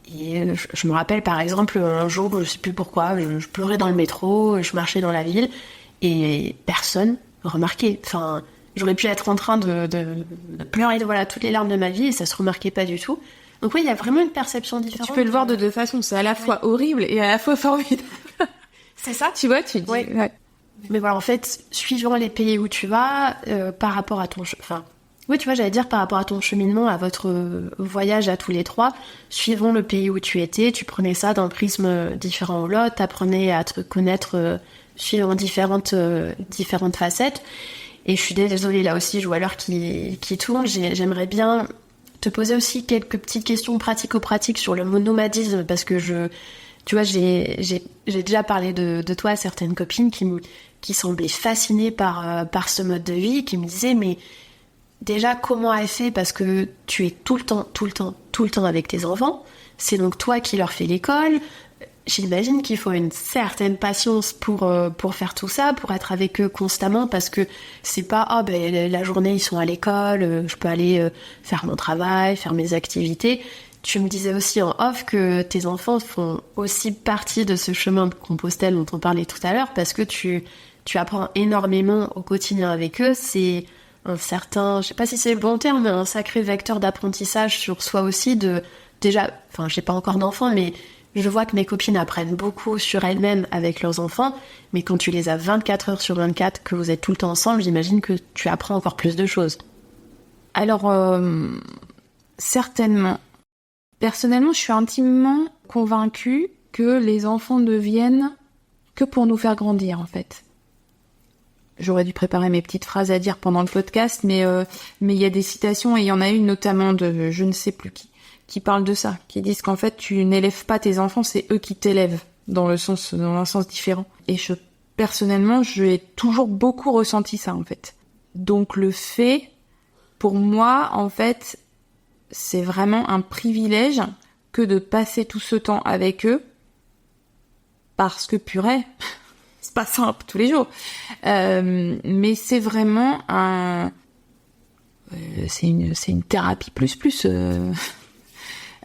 je me rappelle, par exemple, un jour, je sais plus pourquoi, je pleurais dans le métro, je marchais dans la ville, et personne remarquait. Enfin, j'aurais pu être en train de pleurer, voilà, toutes les larmes de ma vie, et ça se remarquait pas du tout. Donc oui, il y a vraiment une perception différente. Tu peux le voir de deux façons, c'est à la fois horrible et à la fois formidable. C'est ça. Tu vois, tu dis... Ouais. Ouais. Mais voilà, en fait, suivant les pays où tu vas, par rapport à ton... oui, tu vois, j'allais dire par rapport à ton cheminement, à votre voyage à tous les trois, suivant le pays où tu étais, tu prenais ça d'un prisme différent ou l'autre, t'apprenais à te connaître suivant différentes facettes. Et je suis désolée, là aussi, je vois l'heure qui tourne, j'aimerais bien te te posais aussi quelques petites questions pratico-pratiques sur le mot nomadisme, parce que tu vois, j'ai déjà parlé de toi à certaines copines qui semblaient fascinées par ce mode de vie, qui me disaient, mais déjà, comment elle fait? Parce que tu es tout le temps avec tes enfants. C'est donc toi qui leur fais l'école. J'imagine qu'il faut une certaine patience pour faire tout ça, pour être avec eux constamment, parce que c'est pas la journée ils sont à l'école, je peux aller faire mon travail, faire mes activités. Tu me disais aussi en off que tes enfants font aussi partie de ce chemin de Compostelle dont on parlait tout à l'heure, parce que tu apprends énormément au quotidien avec eux. C'est un certain, je sais pas si c'est le bon terme, mais un sacré vecteur d'apprentissage sur soi aussi. Déjà, j'ai pas encore d'enfants, mais je vois que mes copines apprennent beaucoup sur elles-mêmes avec leurs enfants, mais quand tu les as 24 heures sur 24, que vous êtes tout le temps ensemble, j'imagine que tu apprends encore plus de choses. Alors, certainement. Personnellement, je suis intimement convaincue que les enfants ne viennent que pour nous faire grandir, en fait. J'aurais dû préparer mes petites phrases à dire pendant le podcast, mais il y a des citations, et il y en a une notamment de je ne sais plus qui parle de ça, qui disent qu'en fait tu n'élèves pas tes enfants, c'est eux qui t'élèvent dans un sens différent. Et personnellement, j'ai toujours beaucoup ressenti ça en fait. Donc le fait, pour moi en fait, c'est vraiment un privilège que de passer tout ce temps avec eux, parce que purée, c'est pas simple tous les jours. Mais c'est vraiment c'est une thérapie plus.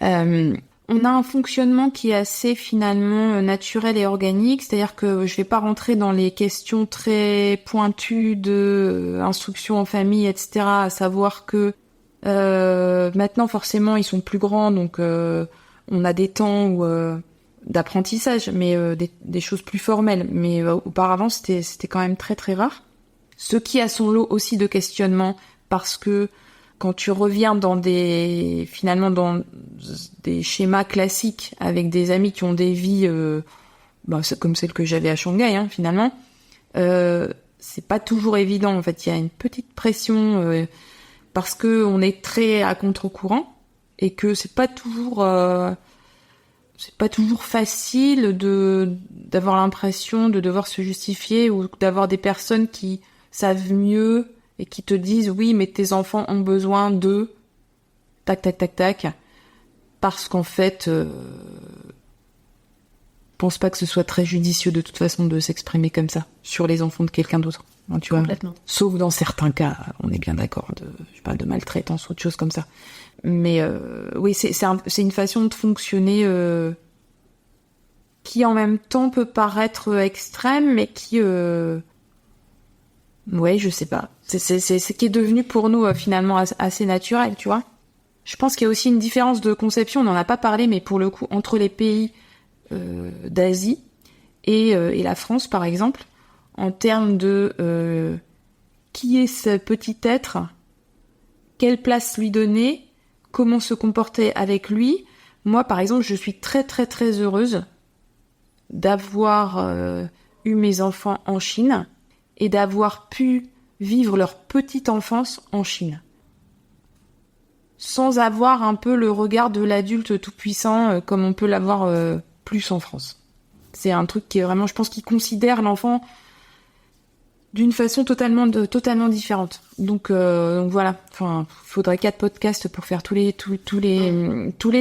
On a un fonctionnement qui est assez finalement naturel et organique, c'est-à-dire que je vais pas rentrer dans les questions très pointues de instruction en famille, etc. À savoir que maintenant forcément ils sont plus grands, donc on a des temps d'apprentissage, mais des choses plus formelles. Mais auparavant c'était quand même très très rare. Ce qui a son lot aussi de questionnement, parce que quand tu reviens dans des schémas classiques avec des amis qui ont des vies comme celle que j'avais à Shanghai, finalement, c'est pas toujours évident. En fait, il y a une petite pression parce que on est très à contre-courant et que c'est pas toujours facile d'avoir l'impression de devoir se justifier, ou d'avoir des personnes qui savent mieux et qui te disent oui, mais tes enfants ont besoin de tac, parce qu'en fait, pense pas que ce soit très judicieux de toute façon de s'exprimer comme ça sur les enfants de quelqu'un d'autre. Hein, tu vois, complètement. Sauf dans certains cas, on est bien d'accord, de maltraitance ou autre chose comme ça. Mais oui, c'est une façon de fonctionner qui en même temps peut paraître extrême, mais qui ouais, je sais pas. C'est ce qui est devenu pour nous finalement assez naturel, tu vois. Je pense qu'il y a aussi une différence de conception, on n'en a pas parlé, mais pour le coup, entre les pays d'Asie et la France, par exemple, en termes de qui est ce petit être, quelle place lui donner, comment se comporter avec lui. Moi, par exemple, je suis très très très heureuse d'avoir eu mes enfants en Chine et d'avoir pu vivre leur petite enfance en Chine, sans avoir un peu le regard de l'adulte tout-puissant comme on peut l'avoir plus en France. C'est un truc qui est vraiment, je pense, qui considère l'enfant d'une façon totalement différente. Donc voilà, enfin, faudrait 4 podcasts pour faire tous les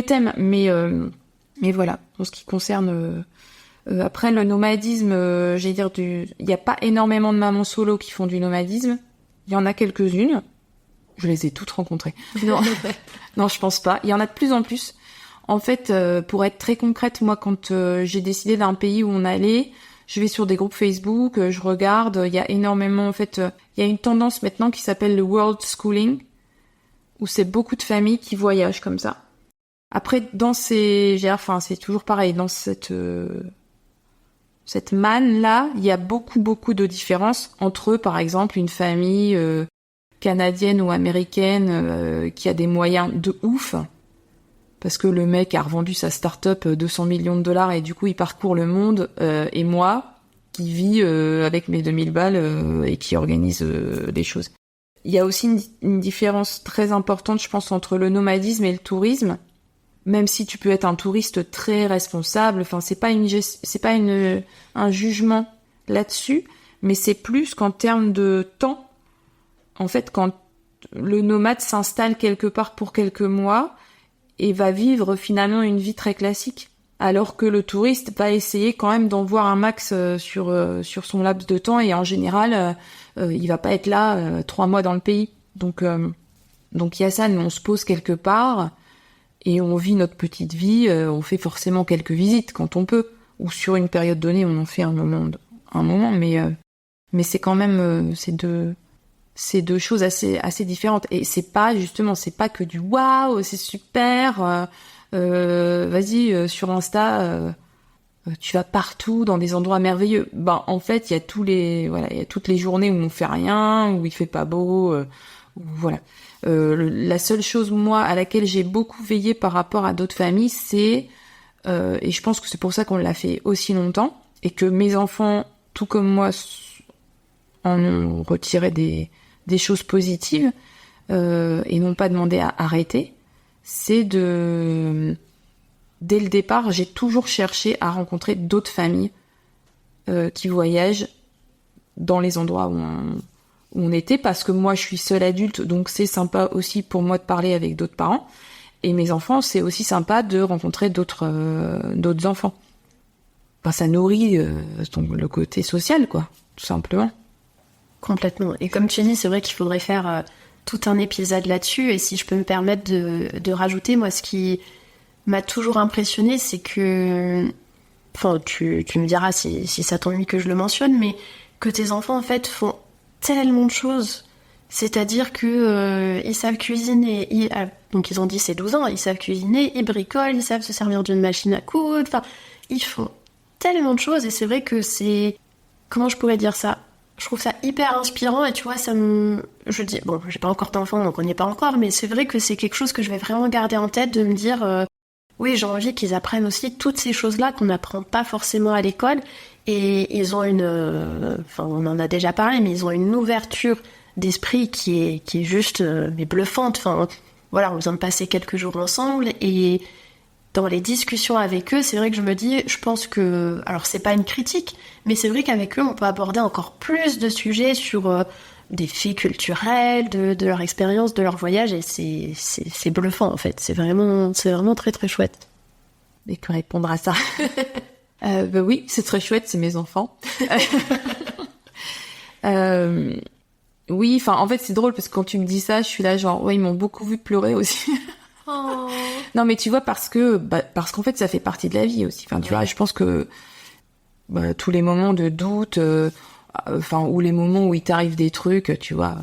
thèmes, mais voilà, en ce qui concerne après le nomadisme, j'allais dire il y a pas énormément de mamans solo qui font du nomadisme. Il y en a quelques-unes. Je les ai toutes rencontrées. Non, je pense pas. Il y en a de plus en plus. En fait, pour être très concrète, moi, quand j'ai décidé d'un pays où on allait, je vais sur des groupes Facebook, je regarde. Il y a énormément, en fait, il y a une tendance maintenant qui s'appelle le world schooling, où c'est beaucoup de familles qui voyagent comme ça. Après, c'est toujours pareil, dans cette manne-là, il y a beaucoup de différences entre, par exemple, une famille canadienne ou américaine qui a des moyens de ouf, parce que le mec a revendu sa start-up 200 millions de dollars et du coup il parcourt le monde, et moi qui vis avec mes 2000 balles et qui organise des choses. Il y a aussi une différence très importante, je pense, entre le nomadisme et le tourisme. Même si tu peux être un touriste très responsable, enfin, c'est pas un jugement là-dessus, mais c'est plus qu'en termes de temps. En fait, quand le nomade s'installe quelque part pour quelques mois et va vivre finalement une vie très classique, alors que le touriste va essayer quand même d'en voir un max sur son laps de temps, et en général, il va pas être là 3 mois dans le pays. Donc il y a ça, nous on se pose quelque part et on vit notre petite vie, on fait forcément quelques visites quand on peut, ou sur une période donnée on en fait un moment, mais c'est quand même c'est deux choses assez différentes. Et c'est pas que du waouh, c'est super, vas-y, sur Insta, tu vas partout dans des endroits merveilleux. Ben, en fait, il y a toutes les journées où on fait rien, où il fait pas beau, voilà. La seule chose, moi, à laquelle j'ai beaucoup veillé par rapport à d'autres familles, c'est, et je pense que c'est pour ça qu'on l'a fait aussi longtemps, et que mes enfants, tout comme moi, en ont retiré des choses positives, et n'ont pas demandé à arrêter, c'est dès le départ, j'ai toujours cherché à rencontrer d'autres familles qui voyagent dans les endroits où on était, parce que moi, je suis seule adulte, donc c'est sympa aussi pour moi de parler avec d'autres parents. Et mes enfants, c'est aussi sympa de rencontrer d'autres enfants. Enfin, ça nourrit le côté social, quoi, tout simplement. Complètement. Et comme tu dis, c'est vrai qu'il faudrait faire tout un épisode là-dessus. Et si je peux me permettre de rajouter, moi, ce qui m'a toujours impressionnée, c'est que... Enfin, tu me diras si ça t'ennuie que je le mentionne, mais que tes enfants, en fait, font tellement de choses. C'est-à-dire que ils savent cuisiner. Donc, ils ont 10 et 12 ans, ils savent cuisiner, ils bricolent, ils savent se servir d'une machine à coudre. Enfin, ils font tellement de choses. Et c'est vrai que c'est... Comment je pourrais dire ça ? Je trouve ça hyper inspirant, et tu vois, je dis, bon, j'ai pas encore d'enfants, donc on n'y est pas encore, mais c'est vrai que c'est quelque chose que je vais vraiment garder en tête, de me dire, oui, j'ai envie qu'ils apprennent aussi toutes ces choses-là qu'on n'apprend pas forcément à l'école, et ils ont enfin, on en a déjà parlé, mais ils ont une ouverture d'esprit qui est juste, mais bluffante. Enfin, voilà, on vient de passer quelques jours ensemble, et dans les discussions avec eux, c'est vrai que je me dis, je pense que... Alors, c'est pas une critique, mais c'est vrai qu'avec eux, on peut aborder encore plus de sujets sur des faits culturels, de leur expérience, de leur voyage, et c'est bluffant, en fait. C'est vraiment très, très chouette. Et que répondre à ça oui, c'est très chouette, c'est mes enfants. Oui, enfin, en fait, c'est drôle, parce que quand tu me dis ça, je suis là genre, ouais, ils m'ont beaucoup vu pleurer aussi. Oh. Non, mais tu vois, parce qu'en fait, ça fait partie de la vie aussi. Enfin, tu vois, je pense que tous les moments de doute, ou les moments où il t'arrive des trucs, tu vois,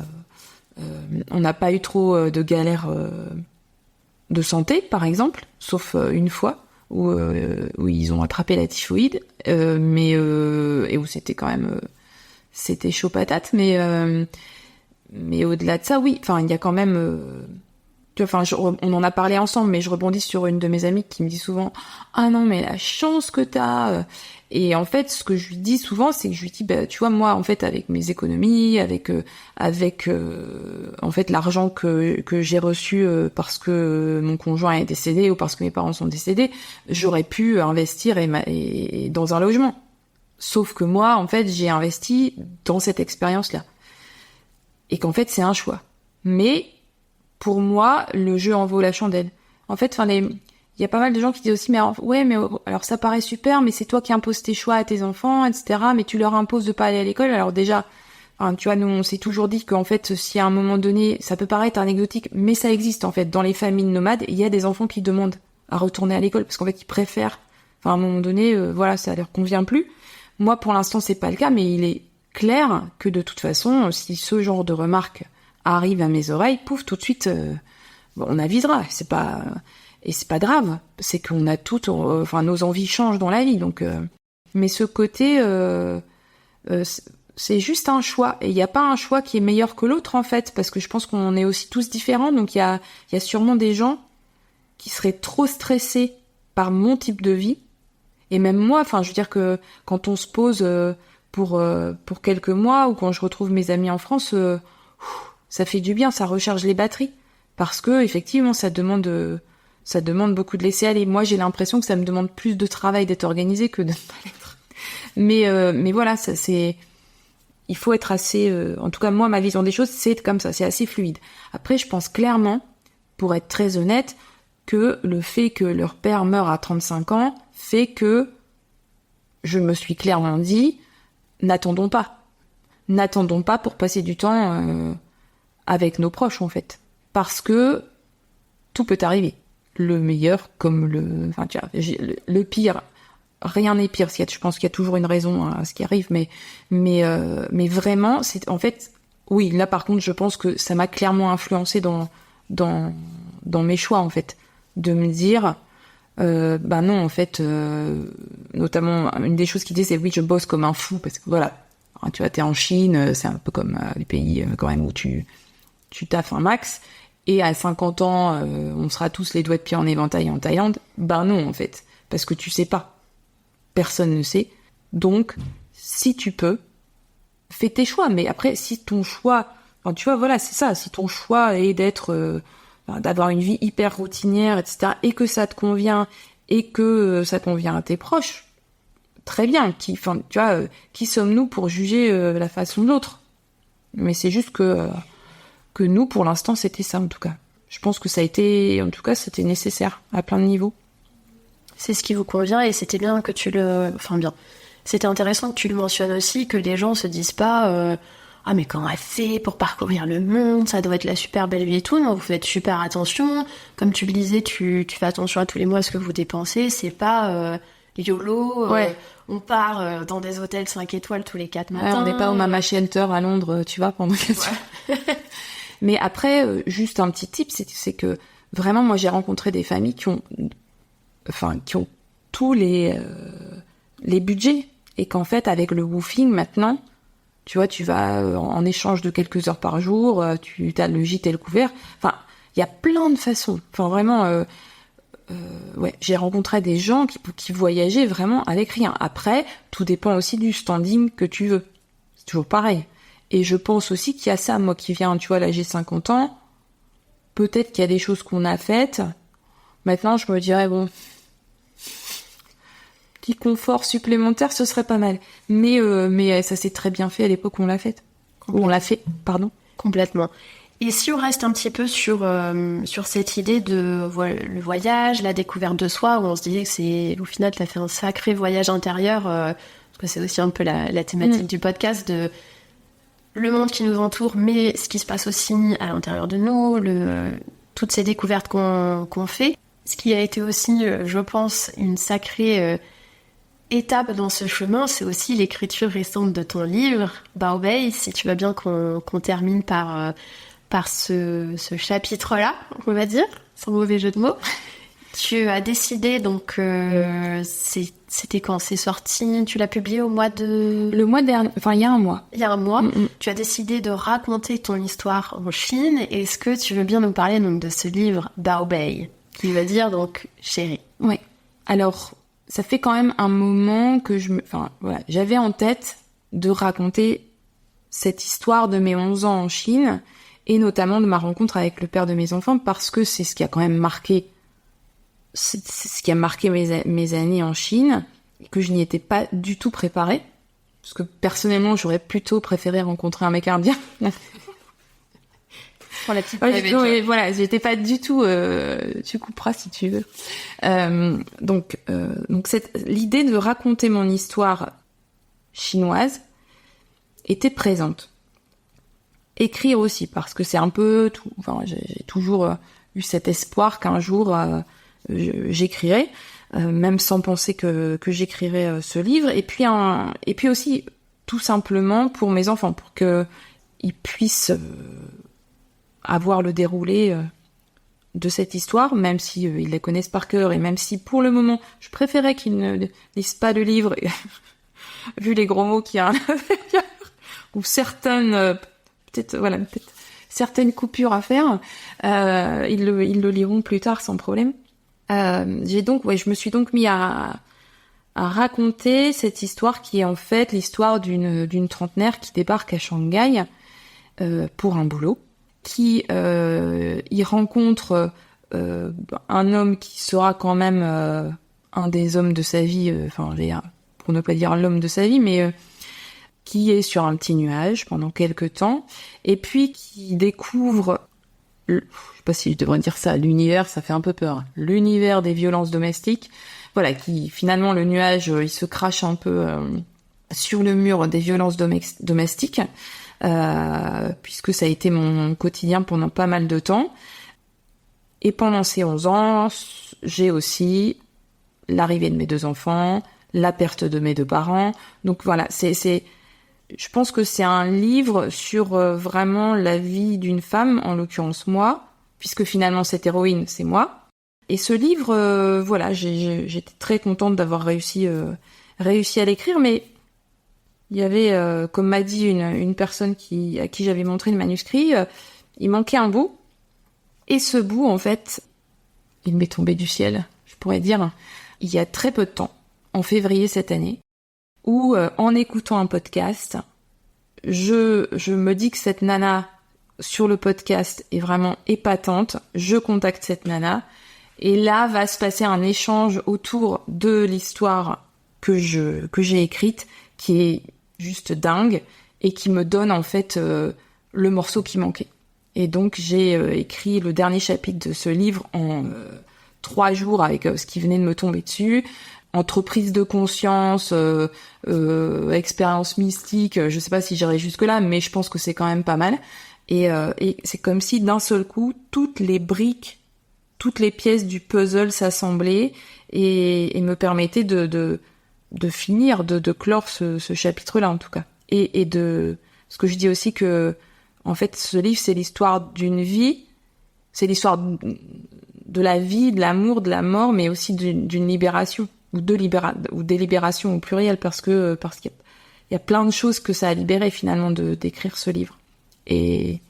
on n'a pas eu trop de galères de santé, par exemple, sauf une fois où ils ont attrapé la typhoïde, et où c'était quand même, c'était chaud patate, mais au-delà de ça, oui, enfin, il y a quand même... Enfin, on en a parlé ensemble, mais je rebondis sur une de mes amies qui me dit souvent « Ah non, mais la chance que t'as !» Et en fait, ce que je lui dis souvent, c'est que je lui dis « tu vois, moi, en fait, avec mes économies, avec en fait, l'argent que j'ai reçu parce que mon conjoint est décédé ou parce que mes parents sont décédés, j'aurais pu investir et dans un logement. Sauf que moi, en fait, j'ai investi dans cette expérience-là. Et qu'en fait, c'est un choix. Mais... pour moi, le jeu en vaut la chandelle. En fait, il y a pas mal de gens qui disent aussi, mais alors ça paraît super, mais c'est toi qui imposes tes choix à tes enfants, etc. Mais tu leur imposes de pas aller à l'école. Alors déjà, tu vois, nous on s'est toujours dit qu'en fait, si à un moment donné, ça peut paraître anecdotique, mais ça existe en fait. Dans les familles nomades, il y a des enfants qui demandent à retourner à l'école parce qu'en fait, ils préfèrent. Enfin, à un moment donné, ça leur convient plus. Moi, pour l'instant, c'est pas le cas, mais il est clair que de toute façon, si ce genre de remarques arrive à mes oreilles, pouf, tout de suite, on avisera. C'est pas grave. C'est qu'on a toutes, nos envies changent dans la vie. Donc, mais ce côté, c'est juste un choix. Et il n'y a pas un choix qui est meilleur que l'autre, en fait, parce que je pense qu'on est aussi tous différents. Donc, il y a sûrement des gens qui seraient trop stressés par mon type de vie. Et même moi, je veux dire que quand on se pose pour quelques mois ou quand je retrouve mes amis en France, Ça fait du bien, ça recharge les batteries. Parce que, effectivement, ça demande beaucoup de laisser aller. Moi, j'ai l'impression que ça me demande plus de travail d'être organisée que de ne pas l'être. Mais voilà, il faut être assez... en tout cas, moi, ma vision des choses, c'est comme ça, c'est assez fluide. Après, je pense clairement, pour être très honnête, que le fait que leur père meure à 35 ans fait que je me suis clairement dit, n'attendons pas pour passer du temps avec nos proches, en fait. Parce que tout peut arriver. Le meilleur comme enfin, tu vois, le pire, rien n'est pire. Je pense qu'il y a toujours une raison à ce qui arrive, mais vraiment, c'est en fait, oui, là par contre, je pense que ça m'a clairement influencé dans mes choix, en fait, de me dire, non, en fait, notamment une des choses qu'il dit, c'est oui, je bosse comme un fou parce que voilà, tu vois, t'es en Chine, c'est un peu comme les pays quand même où tu taffes un max. Et à 50 ans, on sera tous les doigts de pied en éventail en Thaïlande. Ben non, en fait. Parce que tu sais pas. Personne ne sait. Donc, si tu peux, fais tes choix. Mais après, si ton choix... Enfin, tu vois, voilà, c'est ça. Si ton choix est d'avoir une vie hyper routinière, etc., et que ça te convient, et que ça convient à tes proches, très bien. Tu vois, qui sommes-nous pour juger la façon de l'autre ? Mais c'est juste que nous, pour l'instant, c'était ça, en tout cas. Je pense que c'était nécessaire, à plein de niveaux. C'est ce qui vous convient, et c'était bien que c'était intéressant que tu le mentionnes aussi, que les gens se disent pas ah, mais comment elle fait pour parcourir le monde, ça doit être la super belle vie et tout. Non, vous faites super attention. Comme tu le disais, tu fais attention à tous les mois à ce que vous dépensez. C'est pas YOLO, ouais. On part dans des hôtels 5 étoiles tous les 4 matins. On n'est pas au Mama Center à Londres, tu vois, pendant 4 jours. Mais après, juste un petit tip, c'est que vraiment, moi, j'ai rencontré des familles qui ont tous les budgets, et qu'en fait, avec le woofing, maintenant, tu vois, tu vas en échange de quelques heures par jour, tu as le gîte et le couvert. Enfin, il y a plein de façons. Enfin, vraiment, j'ai rencontré des gens qui voyageaient vraiment avec rien. Après, tout dépend aussi du standing que tu veux. C'est toujours pareil. Et je pense aussi qu'il y a ça, moi qui viens, tu vois, là j'ai 50 ans, peut-être qu'il y a des choses qu'on a faites. Maintenant, je me dirais, bon, petit confort supplémentaire, ce serait pas mal. Mais ça s'est très bien fait à l'époque où on l'a fait. Complètement. Et si on reste un petit peu sur cette idée de le voyage, la découverte de soi, où on se disait que au final, tu as fait un sacré voyage intérieur, parce que c'est aussi un peu la thématique du podcast, de le monde qui nous entoure, mais ce qui se passe aussi à l'intérieur de nous, toutes ces découvertes qu'on fait. Ce qui a été aussi, je pense, une sacrée étape dans ce chemin, c'est aussi l'écriture récente de ton livre, Baobei. Si tu veux bien qu'on termine par ce chapitre-là, on va dire, sans mauvais jeu de mots. Tu as décidé, donc, c'était quand c'est sorti? Tu l'as publié le mois dernier, enfin il y a un mois. Il y a un mois. Tu as décidé de raconter ton histoire en Chine. Est-ce que tu veux bien nous parler donc de ce livre Baobei, qui veut dire donc chérie? Oui. Alors, ça fait quand même un moment que j'avais en tête de raconter cette histoire de mes 11 ans en Chine, et notamment de ma rencontre avec le père de mes enfants, parce que c'est ce qui a quand même marqué mes années en Chine, et que je n'y étais pas du tout préparée, parce que personnellement j'aurais plutôt préféré rencontrer un mec indien. Pour la petite voilà, j'étais pas du tout tu couperas si tu veux. Donc l'idée de raconter mon histoire chinoise était présente. Écrire aussi, parce que c'est un peu tout, enfin j'ai toujours eu cet espoir qu'un jour j'écrirais, même sans penser que j'écrirais ce livre, et puis aussi tout simplement pour mes enfants, pour que ils puissent avoir le déroulé de cette histoire, même si ils la connaissent par cœur, et même si pour le moment je préférais qu'ils ne lisent pas le livre, vu les gros mots qu'il y a à l'intérieur, ou certaines coupures à faire, ils le liront plus tard sans problème. Je me suis donc mis à raconter cette histoire qui est en fait l'histoire d'une trentenaire qui débarque à Shanghai pour un boulot. qui y rencontre un homme qui sera quand même un des hommes de sa vie, pour ne pas dire l'homme de sa vie, mais qui est sur un petit nuage pendant quelques temps, et puis qui découvre, je sais pas si je devrais dire ça, l'univers, ça fait un peu peur, l'univers des violences domestiques, voilà, qui finalement le nuage, il se crache un peu sur le mur des violences domestiques, puisque ça a été mon quotidien pendant pas mal de temps. Et pendant ces 11 ans, j'ai aussi l'arrivée de mes 2 enfants, la perte de mes 2 parents. Donc voilà, je pense que c'est un livre sur vraiment la vie d'une femme, en l'occurrence moi, puisque finalement cette héroïne, c'est moi. Et ce livre, voilà, j'étais très contente d'avoir réussi à l'écrire, mais il y avait, comme m'a dit une personne à qui j'avais montré le manuscrit, il manquait un bout. Et ce bout, en fait, il m'est tombé du ciel, je pourrais dire, il y a très peu de temps, en février cette année, où, en écoutant un podcast, je me dis que cette nana sur le podcast est vraiment épatante, je contacte cette nana, et là va se passer un échange autour de l'histoire que j'ai écrite, qui est juste dingue, et qui me donne en fait le morceau qui manquait. Et donc j'ai écrit le dernier chapitre de ce livre en 3 jours avec ce qui venait de me tomber dessus, entre prise de conscience, expérience mystique, je sais pas si j'irai jusque là, mais je pense que c'est quand même pas mal. Et c'est comme si d'un seul coup toutes les briques, toutes les pièces du puzzle s'assemblaient et me permettaient de finir, de clore ce chapitre-là en tout cas. Et de ce que je dis aussi que en fait, ce livre, c'est l'histoire d'une vie, c'est l'histoire de la vie, de l'amour, de la mort, mais aussi d'une libération, ou des libérations au pluriel, parce qu'il y a plein de choses que ça a libéré finalement d'écrire ce livre. Et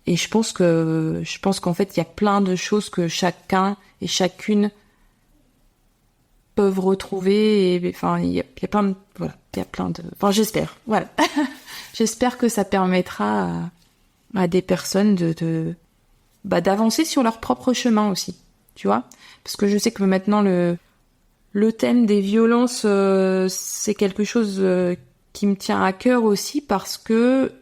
je pense qu'en fait, il y a plein de choses que chacun et chacune peuvent retrouver, et enfin, il y a plein de, voilà, il y a plein de, enfin, j'espère, voilà. J'espère que ça permettra à des personnes d'avancer sur leur propre chemin aussi, tu vois. Parce que je sais que maintenant le thème des violences, c'est quelque chose qui me tient à cœur aussi, parce que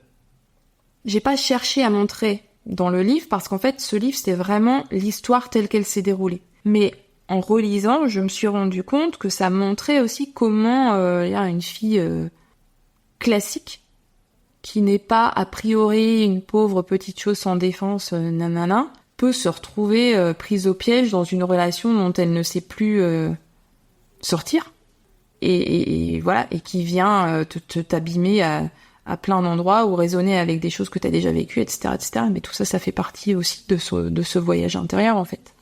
j'ai pas cherché à montrer dans le livre, parce qu'en fait ce livre c'est vraiment l'histoire telle qu'elle s'est déroulée. Mais en relisant, je me suis rendu compte que ça montrait aussi comment il y a une fille classique, qui n'est pas a priori une pauvre petite chose sans défense, nanana, peut se retrouver prise au piège dans une relation dont elle ne sait plus sortir, et voilà, et qui vient t'abîmer à plein d'endroits, ou raisonner avec des choses que t'as déjà vécues, etc., etc. Mais tout ça, ça fait partie aussi de ce voyage intérieur, en fait.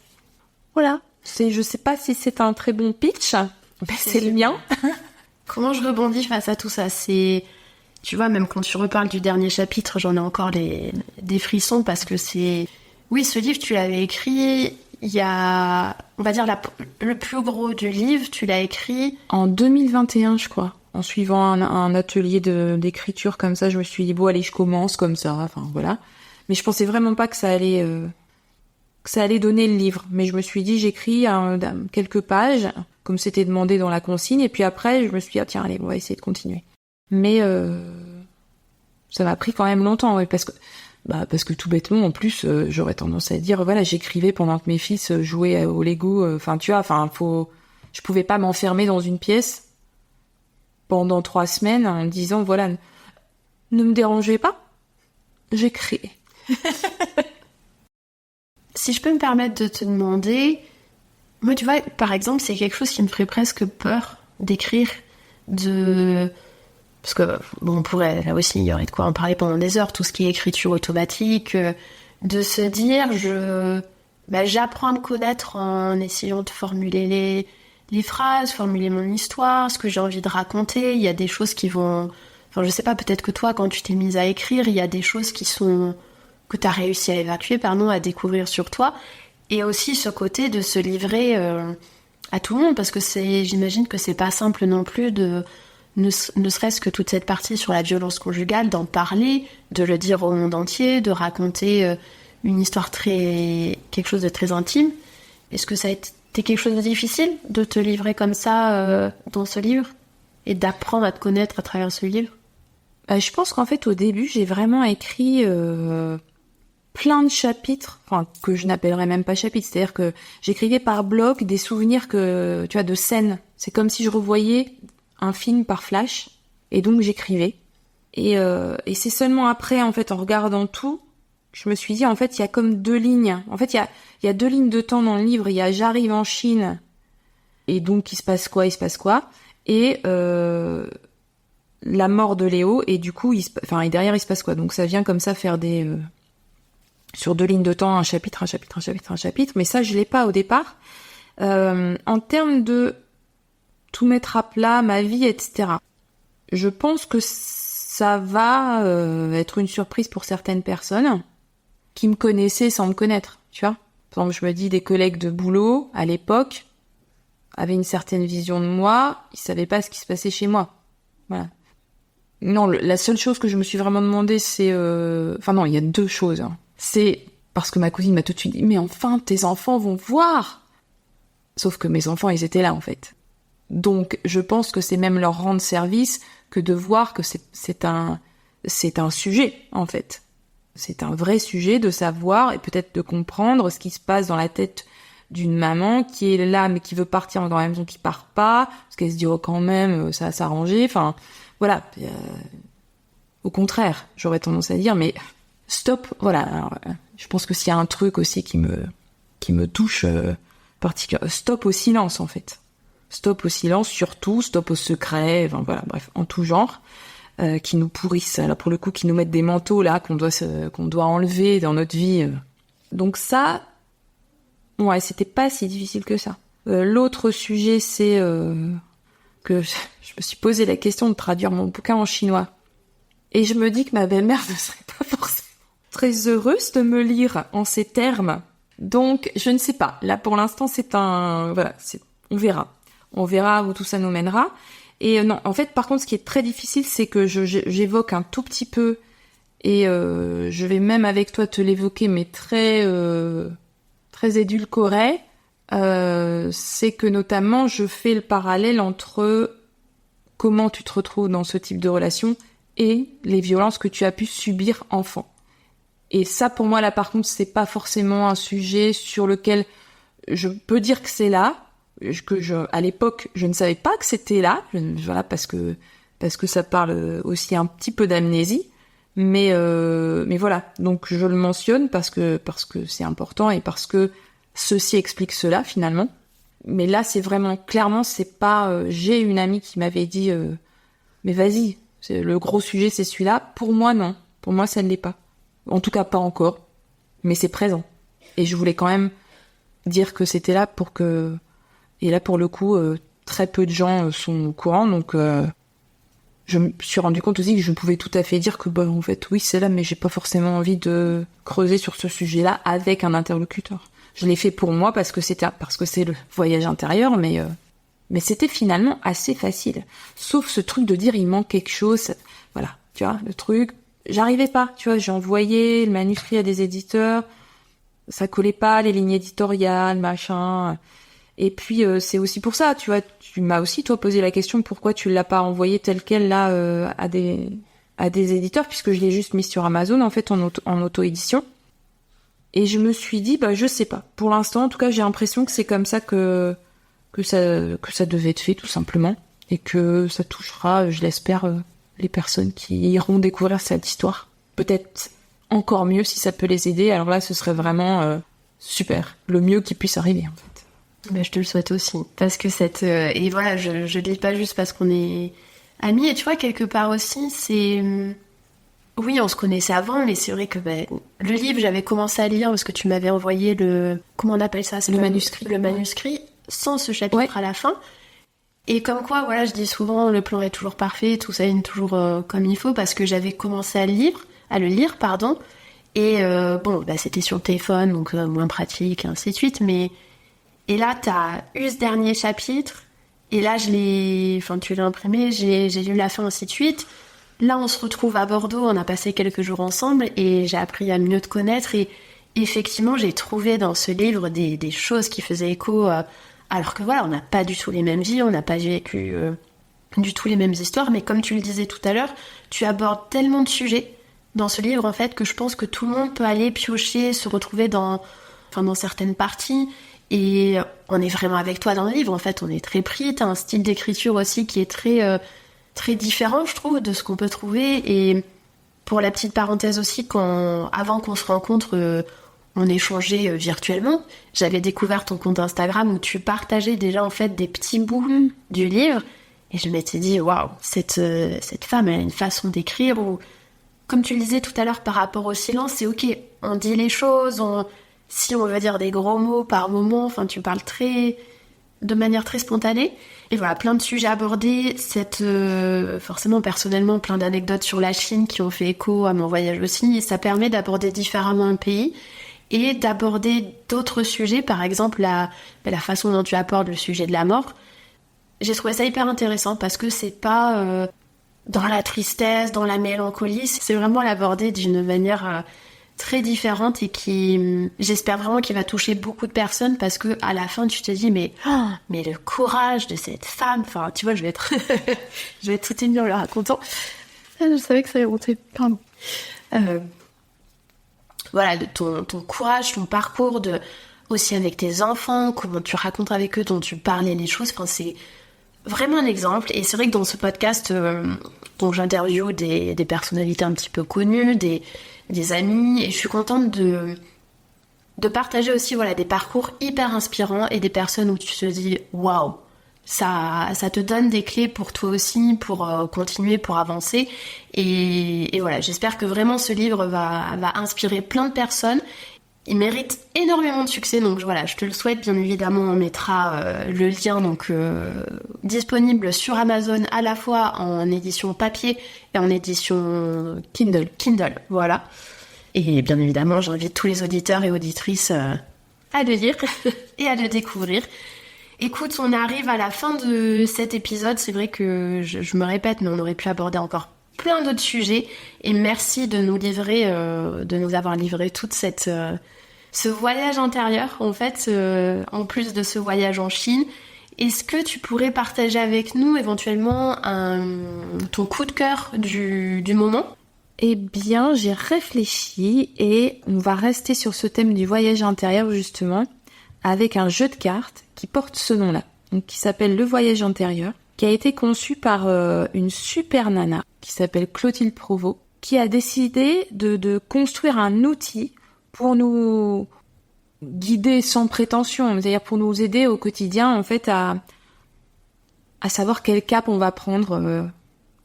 Voilà. Je sais pas si c'est un très bon pitch, mais c'est le mien. Comment je rebondis face à tout ça? Tu vois, même quand tu reparles du dernier chapitre, j'en ai encore des frissons, parce que oui, ce livre, tu l'avais écrit, il y a, on va dire, le plus gros du livre, tu l'as écrit... En 2021, je crois. En suivant un atelier d'écriture comme ça, je me suis dit, bon, allez, je commence comme ça, enfin, voilà. Mais je pensais vraiment pas que ça allait donner le livre. Mais je me suis dit, j'écris quelques pages, comme c'était demandé dans la consigne, et puis après, je me suis dit, ah, tiens, allez, on va essayer de continuer. Mais ça m'a pris quand même longtemps, oui, parce que tout bêtement, en plus, j'aurais tendance à dire, voilà, j'écrivais pendant que mes fils jouaient au Lego, enfin, tu vois, je pouvais pas m'enfermer dans une pièce pendant 3 semaines en disant, voilà, ne me dérangez pas, j'écris. Si je peux me permettre de te demander, moi, tu vois, par exemple, c'est quelque chose qui me ferait presque peur d'écrire, parce que, bon, on pourrait, là aussi, il y aurait de quoi en parler pendant des heures, tout ce qui est écriture automatique, de se dire, j'apprends à me connaître en essayant de formuler les phrases, formuler mon histoire, ce que j'ai envie de raconter. Il y a des choses qui vont... Enfin, je sais pas, peut-être que toi, quand tu t'es mise à écrire, il y a des choses que t'as réussi à évacuer, à découvrir sur toi. Et aussi ce côté de se livrer à tout le monde, parce que j'imagine que c'est pas simple non plus de ne serait-ce que toute cette partie sur la violence conjugale, d'en parler, de le dire au monde entier, de raconter une histoire quelque chose de très intime. Est-ce que ça a été quelque chose de difficile de te livrer comme ça dans ce livre et d'apprendre à te connaître à travers ce livre? Je pense qu'en fait, au début, j'ai vraiment écrit plein de chapitres, enfin, que je n'appellerais même pas chapitres. C'est-à-dire que j'écrivais par bloc des souvenirs de scènes. C'est comme si je revoyais un film par flash. Et donc, j'écrivais. Et c'est seulement après, en fait, en regardant tout, je me suis dit, en fait, il y a comme deux lignes. En fait, il y a deux lignes de temps dans le livre. Il y a j'arrive en Chine. Et donc, il se passe quoi? Et la mort de Léo, et du coup, et derrière, il se passe quoi? Donc ça vient comme ça faire sur deux lignes de temps, un chapitre, mais ça, je l'ai pas au départ. En termes de tout mettre à plat, ma vie, etc., je pense que ça va être une surprise pour certaines personnes qui me connaissaient sans me connaître, tu vois. Par exemple, je me dis, des collègues de boulot, à l'époque, avaient une certaine vision de moi, ils savaient pas ce qui se passait chez moi. Voilà. Non, la seule chose que je me suis vraiment demandé, c'est... non, il y a deux choses. Hein. C'est parce que ma cousine m'a tout de suite dit « Mais enfin, tes enfants vont voir !» Sauf que mes enfants, ils étaient là, en fait. Donc, je pense que c'est même leur rendre service que de voir que c'est un sujet, en fait. C'est un vrai sujet de savoir et peut-être de comprendre ce qui se passe dans la tête d'une maman qui est là, mais qui veut partir dans la maison, qui part pas, parce qu'elle se dit « Oh, quand même, ça va s'arranger », enfin... Voilà, au contraire, j'aurais tendance à dire, mais stop, voilà. Alors, je pense que s'il y a un truc aussi qui me touche particulièrement, stop au silence en fait. Stop au silence, surtout, stop au secret, enfin voilà, bref, en tout genre, qui nous pourrissent, là pour le coup, qui nous mettent des manteaux là qu'on doit enlever dans notre vie. Donc ça, ouais, c'était pas si difficile que ça. L'autre sujet, c'est que je me suis posé la question de traduire mon bouquin en chinois. Et je me dis que ma belle-mère ne serait pas forcément très heureuse de me lire en ces termes. Donc, je ne sais pas. Là, pour l'instant, on verra. On verra où tout ça nous mènera. Et non, en fait, par contre, ce qui est très difficile, c'est que j'évoque un tout petit peu, et je vais même avec toi te l'évoquer, mais très édulcoré. C'est que notamment je fais le parallèle entre comment tu te retrouves dans ce type de relation et les violences que tu as pu subir enfant. Et ça, pour moi, là, par contre, c'est pas forcément un sujet sur lequel je peux dire que c'est là, à l'époque, je ne savais pas que c'était là, voilà, parce que ça parle aussi un petit peu d'amnésie, mais voilà. Donc, je le mentionne parce que c'est important et parce que ceci explique cela, finalement. Mais là, c'est vraiment, clairement, c'est pas... j'ai une amie qui m'avait dit mais vas-y, le gros sujet, c'est celui-là. Pour moi, non. Pour moi, ça ne l'est pas. En tout cas, pas encore. Mais c'est présent. Et je voulais quand même dire que c'était là pour que... Et là, pour le coup, très peu de gens sont au courant. Donc, je me suis rendu compte aussi que je pouvais tout à fait dire que, en fait, oui, c'est là, mais j'ai pas forcément envie de creuser sur ce sujet-là avec un interlocuteur. Je l'ai fait pour moi parce que c'est le voyage intérieur, mais c'était finalement assez facile. Sauf ce truc de dire il manque quelque chose. Voilà, tu vois, le truc. J'arrivais pas, tu vois, j'ai envoyé le manuscrit à des éditeurs. Ça collait pas, les lignes éditoriales, machin. Et puis, c'est aussi pour ça, tu vois, tu m'as aussi, toi, posé la question pourquoi tu l'as pas envoyé tel quel, là, à des éditeurs, puisque je l'ai juste mis sur Amazon, en fait, en auto-édition. Et je me suis dit, je sais pas. Pour l'instant, en tout cas, j'ai l'impression que c'est comme ça que ça devait être fait, tout simplement. Et que ça touchera, je l'espère, les personnes qui iront découvrir cette histoire. Peut-être encore mieux si ça peut les aider. Alors là, ce serait vraiment super. Le mieux qui puisse arriver, en fait. Je te le souhaite aussi. Parce que et voilà, je dis pas juste parce qu'on est amis. Et tu vois, quelque part aussi, c'est... Oui, on se connaissait avant, mais c'est vrai que le livre, j'avais commencé à lire parce que tu m'avais envoyé comment on appelle ça, le manuscrit. Le manuscrit, sans ce chapitre à la fin. Et comme quoi, voilà, je dis souvent, le plan est toujours parfait, tout ça est toujours comme il faut, parce que j'avais commencé à le lire, et c'était sur le téléphone, donc moins pratique, et ainsi de suite, mais... Et là, t'as eu ce dernier chapitre, Et là, tu l'as imprimé, j'ai lu la fin, ainsi de suite. Là, on se retrouve à Bordeaux, on a passé quelques jours ensemble et j'ai appris à mieux te connaître. Et effectivement, j'ai trouvé dans ce livre des choses qui faisaient écho, alors que voilà, on n'a pas du tout les mêmes vies, on n'a pas vécu du tout les mêmes histoires. Mais comme tu le disais tout à l'heure, tu abordes tellement de sujets dans ce livre, en fait, que je pense que tout le monde peut aller piocher, se retrouver dans certaines parties. Et on est vraiment avec toi dans le livre, en fait, on est très pris. T'as un style d'écriture aussi qui est très, très différent, je trouve, de ce qu'on peut trouver. Et pour la petite parenthèse aussi, avant qu'on se rencontre, on échangeait virtuellement. J'avais découvert ton compte Instagram où tu partageais déjà, en fait, des petits bouts du livre. Et je m'étais dit, waouh, cette femme, elle a une façon d'écrire où, comme tu le disais tout à l'heure par rapport au silence, c'est ok, on dit les choses, si on veut dire des gros mots par moment, tu parles de manière très spontanée. Et voilà, plein de sujets abordés, forcément personnellement plein d'anecdotes sur la Chine qui ont fait écho à mon voyage aussi, et ça permet d'aborder différemment un pays et d'aborder d'autres sujets, par exemple la façon dont tu abordes le sujet de la mort. J'ai trouvé ça hyper intéressant parce que c'est pas dans la tristesse, dans la mélancolie, c'est vraiment l'aborder d'une manière très différente et qui, j'espère vraiment qu'il va toucher beaucoup de personnes parce que à la fin tu te dis mais le courage de cette femme, tu vois, je vais être tout émue en le racontant. Je savais que ça allait monter, pardon. Voilà, ton courage, ton parcours, aussi avec tes enfants, comment tu racontes avec eux, dont tu parlais les choses, c'est vraiment un exemple. Et c'est vrai que dans ce podcast, dont j'interviewe des personnalités un petit peu connues, des amis, et je suis contente de partager aussi des parcours hyper inspirants et des personnes où tu te dis waouh, ça te donne des clés pour toi aussi, pour continuer, pour avancer. Et voilà, j'espère que vraiment ce livre va inspirer plein de personnes. Il mérite énormément de succès, donc voilà, je te le souhaite. Bien évidemment, on mettra le lien disponible sur Amazon à la fois en édition papier et en édition Kindle, voilà. Et bien évidemment, j'invite tous les auditeurs et auditrices à le lire et à le découvrir. Écoute, on arrive à la fin de cet épisode. C'est vrai que je me répète, mais on aurait pu aborder encore plein d'autres sujets. Et merci de nous avoir livré toute ce voyage intérieur, en fait, en plus de ce voyage en Chine. Est-ce que tu pourrais partager avec nous éventuellement ton coup de cœur du moment ? Eh bien, j'ai réfléchi et on va rester sur ce thème du voyage intérieur justement avec un jeu de cartes qui porte ce nom-là, donc qui s'appelle Le Voyage intérieur, qui a été conçu par une super nana qui s'appelle Clotilde Provost, qui a décidé de construire un outil pour nous guider sans prétention, c'est-à-dire pour nous aider au quotidien en fait à savoir quel cap on va prendre.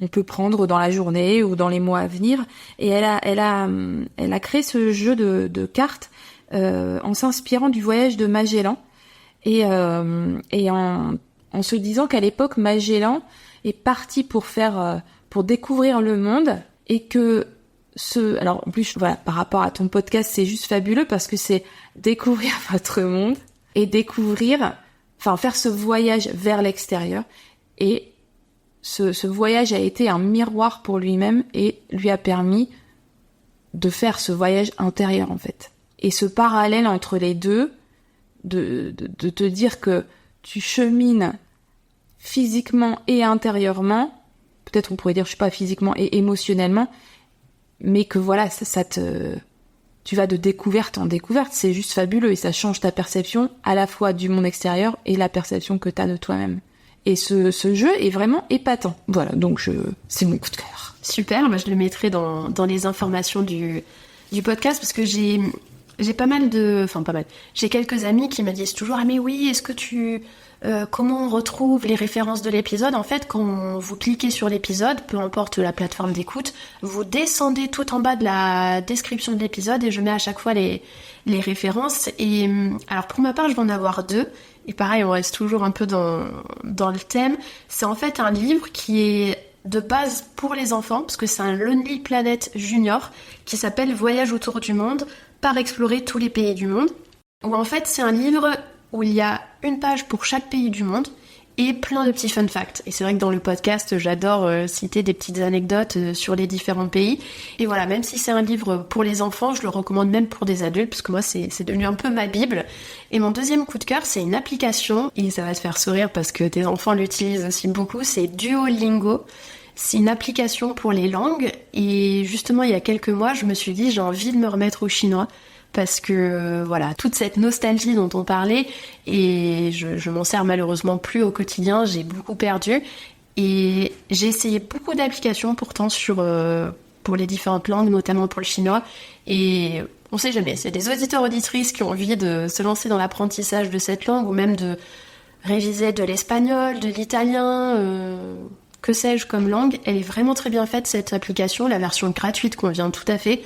On peut prendre dans la journée ou dans les mois à venir. Et elle a créé ce jeu de cartes en s'inspirant du voyage de Magellan et en se disant qu'à l'époque Magellan est parti pour découvrir le monde et que alors en plus voilà, par rapport à ton podcast, c'est juste fabuleux parce que c'est découvrir votre monde et faire ce voyage vers l'extérieur. Et ce voyage a été un miroir pour lui-même et lui a permis de faire ce voyage intérieur en fait. Et ce parallèle entre les deux, de te dire que tu chemines physiquement et intérieurement, peut-être on pourrait dire je sais pas physiquement et émotionnellement, mais que voilà tu vas de découverte en découverte, c'est juste fabuleux et ça change ta perception à la fois du monde extérieur et la perception que t'as de toi-même. Et ce jeu est vraiment épatant. Voilà, donc c'est mon coup de cœur. Super, je le mettrai dans les informations du podcast parce que j'ai pas mal j'ai quelques amis qui me disent toujours « Ah mais oui, est-ce que comment on retrouve les références de l'épisode ?» En fait, quand vous cliquez sur l'épisode, peu importe la plateforme d'écoute, vous descendez tout en bas de la description de l'épisode et je mets à chaque fois les références. Et alors pour ma part, je vais en avoir 2. Et pareil, on reste toujours un peu dans le thème. C'est en fait un livre qui est de base pour les enfants, parce que c'est un Lonely Planet Junior qui s'appelle Voyage autour du monde, par explorer tous les pays du monde. Où en fait, c'est un livre où il y a une page pour chaque pays du monde et plein de petits fun facts. Et c'est vrai que dans le podcast, j'adore citer des petites anecdotes sur les différents pays. Et voilà, même si c'est un livre pour les enfants, je le recommande même pour des adultes, parce que moi, c'est devenu un peu ma bible. Et mon deuxième coup de cœur, c'est une application, et ça va te faire sourire parce que tes enfants l'utilisent aussi beaucoup, c'est Duolingo. C'est une application pour les langues, et justement, il y a quelques mois, je me suis dit, j'ai envie de me remettre au chinois. Parce que voilà, toute cette nostalgie dont on parlait, et je m'en sers malheureusement plus au quotidien, j'ai beaucoup perdu. Et j'ai essayé beaucoup d'applications pourtant pour les différentes langues, notamment pour le chinois. Et on sait jamais, c'est des auditeurs auditrices qui ont envie de se lancer dans l'apprentissage de cette langue, ou même de réviser de l'espagnol, de l'italien, que sais-je comme langue. Elle est vraiment très bien faite cette application, la version gratuite convient tout à fait.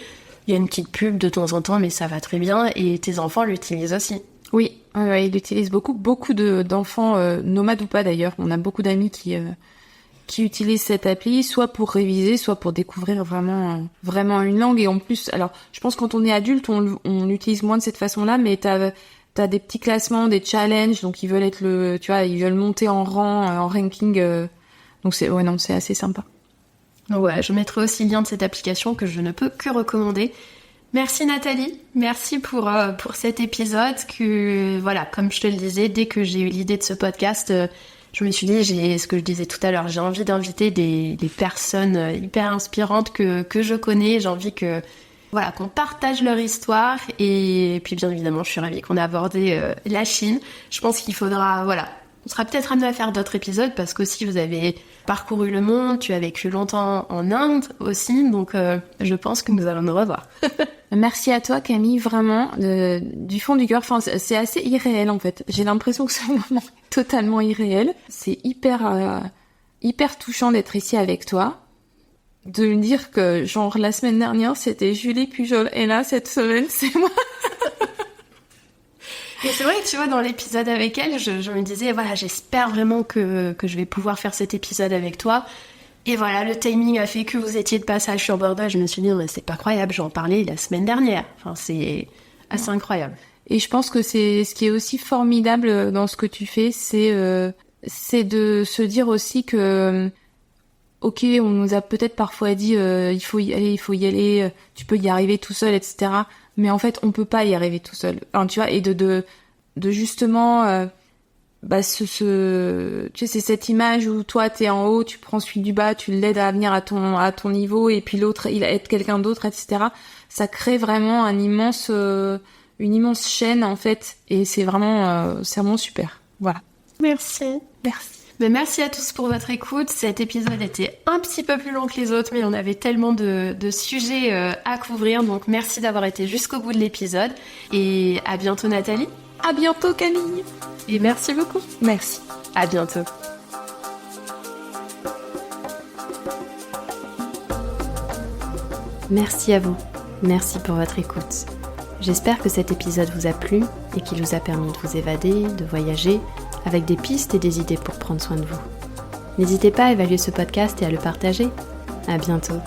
Il y a une petite pub de temps en temps, mais ça va très bien. Et tes enfants l'utilisent aussi. Oui, ils l'utilisent beaucoup. Beaucoup d'enfants, nomades ou pas d'ailleurs. On a beaucoup d'amis qui utilisent cette appli, soit pour réviser, soit pour découvrir vraiment une langue. Et en plus, alors, je pense que quand on est adulte, on l'utilise moins de cette façon-là, mais t'as des petits classements, des challenges, donc ils veulent ils veulent monter en rang, en ranking. Donc c'est assez sympa. Ouais, je mettrai aussi le lien de cette application que je ne peux que recommander. Merci Nathalie, merci pour cet épisode que, voilà, comme je te le disais, dès que j'ai eu l'idée de ce podcast, je me suis dit, ce que je disais tout à l'heure, j'ai envie d'inviter des personnes hyper inspirantes que je connais, j'ai envie qu'on partage leur histoire, et puis bien évidemment, je suis ravie qu'on ait abordé la Chine. Je pense qu'il faudra, on sera peut-être amené à faire d'autres épisodes parce qu'aussi vous avez parcouru le monde, tu as vécu longtemps en Inde aussi, donc je pense que nous allons nous revoir. Merci à toi Camille, vraiment, du fond du cœur. Enfin, c'est assez irréel en fait. J'ai l'impression que ce moment est totalement irréel. C'est hyper touchant d'être ici avec toi. De me dire que genre la semaine dernière c'était Julie Pujol et là cette semaine c'est moi. Et c'est vrai que tu vois, dans l'épisode avec elle, je me disais, voilà, j'espère vraiment que je vais pouvoir faire cet épisode avec toi. Et voilà, le timing a fait que vous étiez de passage sur Bordeaux. Je me suis dit, mais c'est pas croyable, j'en parlais la semaine dernière. Enfin, c'est assez incroyable. Et je pense que c'est ce qui est aussi formidable dans ce que tu fais, c'est de se dire aussi que, ok, on nous a peut-être parfois dit, il faut y aller, tu peux y arriver tout seul, etc. Mais en fait, on peut pas y arriver tout seul. Enfin, tu vois, et de justement, tu sais, c'est cette image où toi, t'es en haut, tu prends celui du bas, tu l'aides à venir à ton niveau, et puis l'autre, il aide quelqu'un d'autre, etc. Ça crée vraiment une immense chaîne, en fait, et c'est vraiment super. Voilà. Merci. Mais merci à tous pour votre écoute. Cet épisode était un petit peu plus long que les autres, mais on avait tellement de sujets à couvrir. Donc merci d'avoir été jusqu'au bout de l'épisode. Et à bientôt Nathalie. À bientôt Camille. Et merci beaucoup. Merci. À bientôt. Merci à vous. Merci pour votre écoute. J'espère que cet épisode vous a plu et qu'il vous a permis de vous évader, de voyager, avec des pistes et des idées pour prendre soin de vous. N'hésitez pas à évaluer ce podcast et à le partager. À bientôt.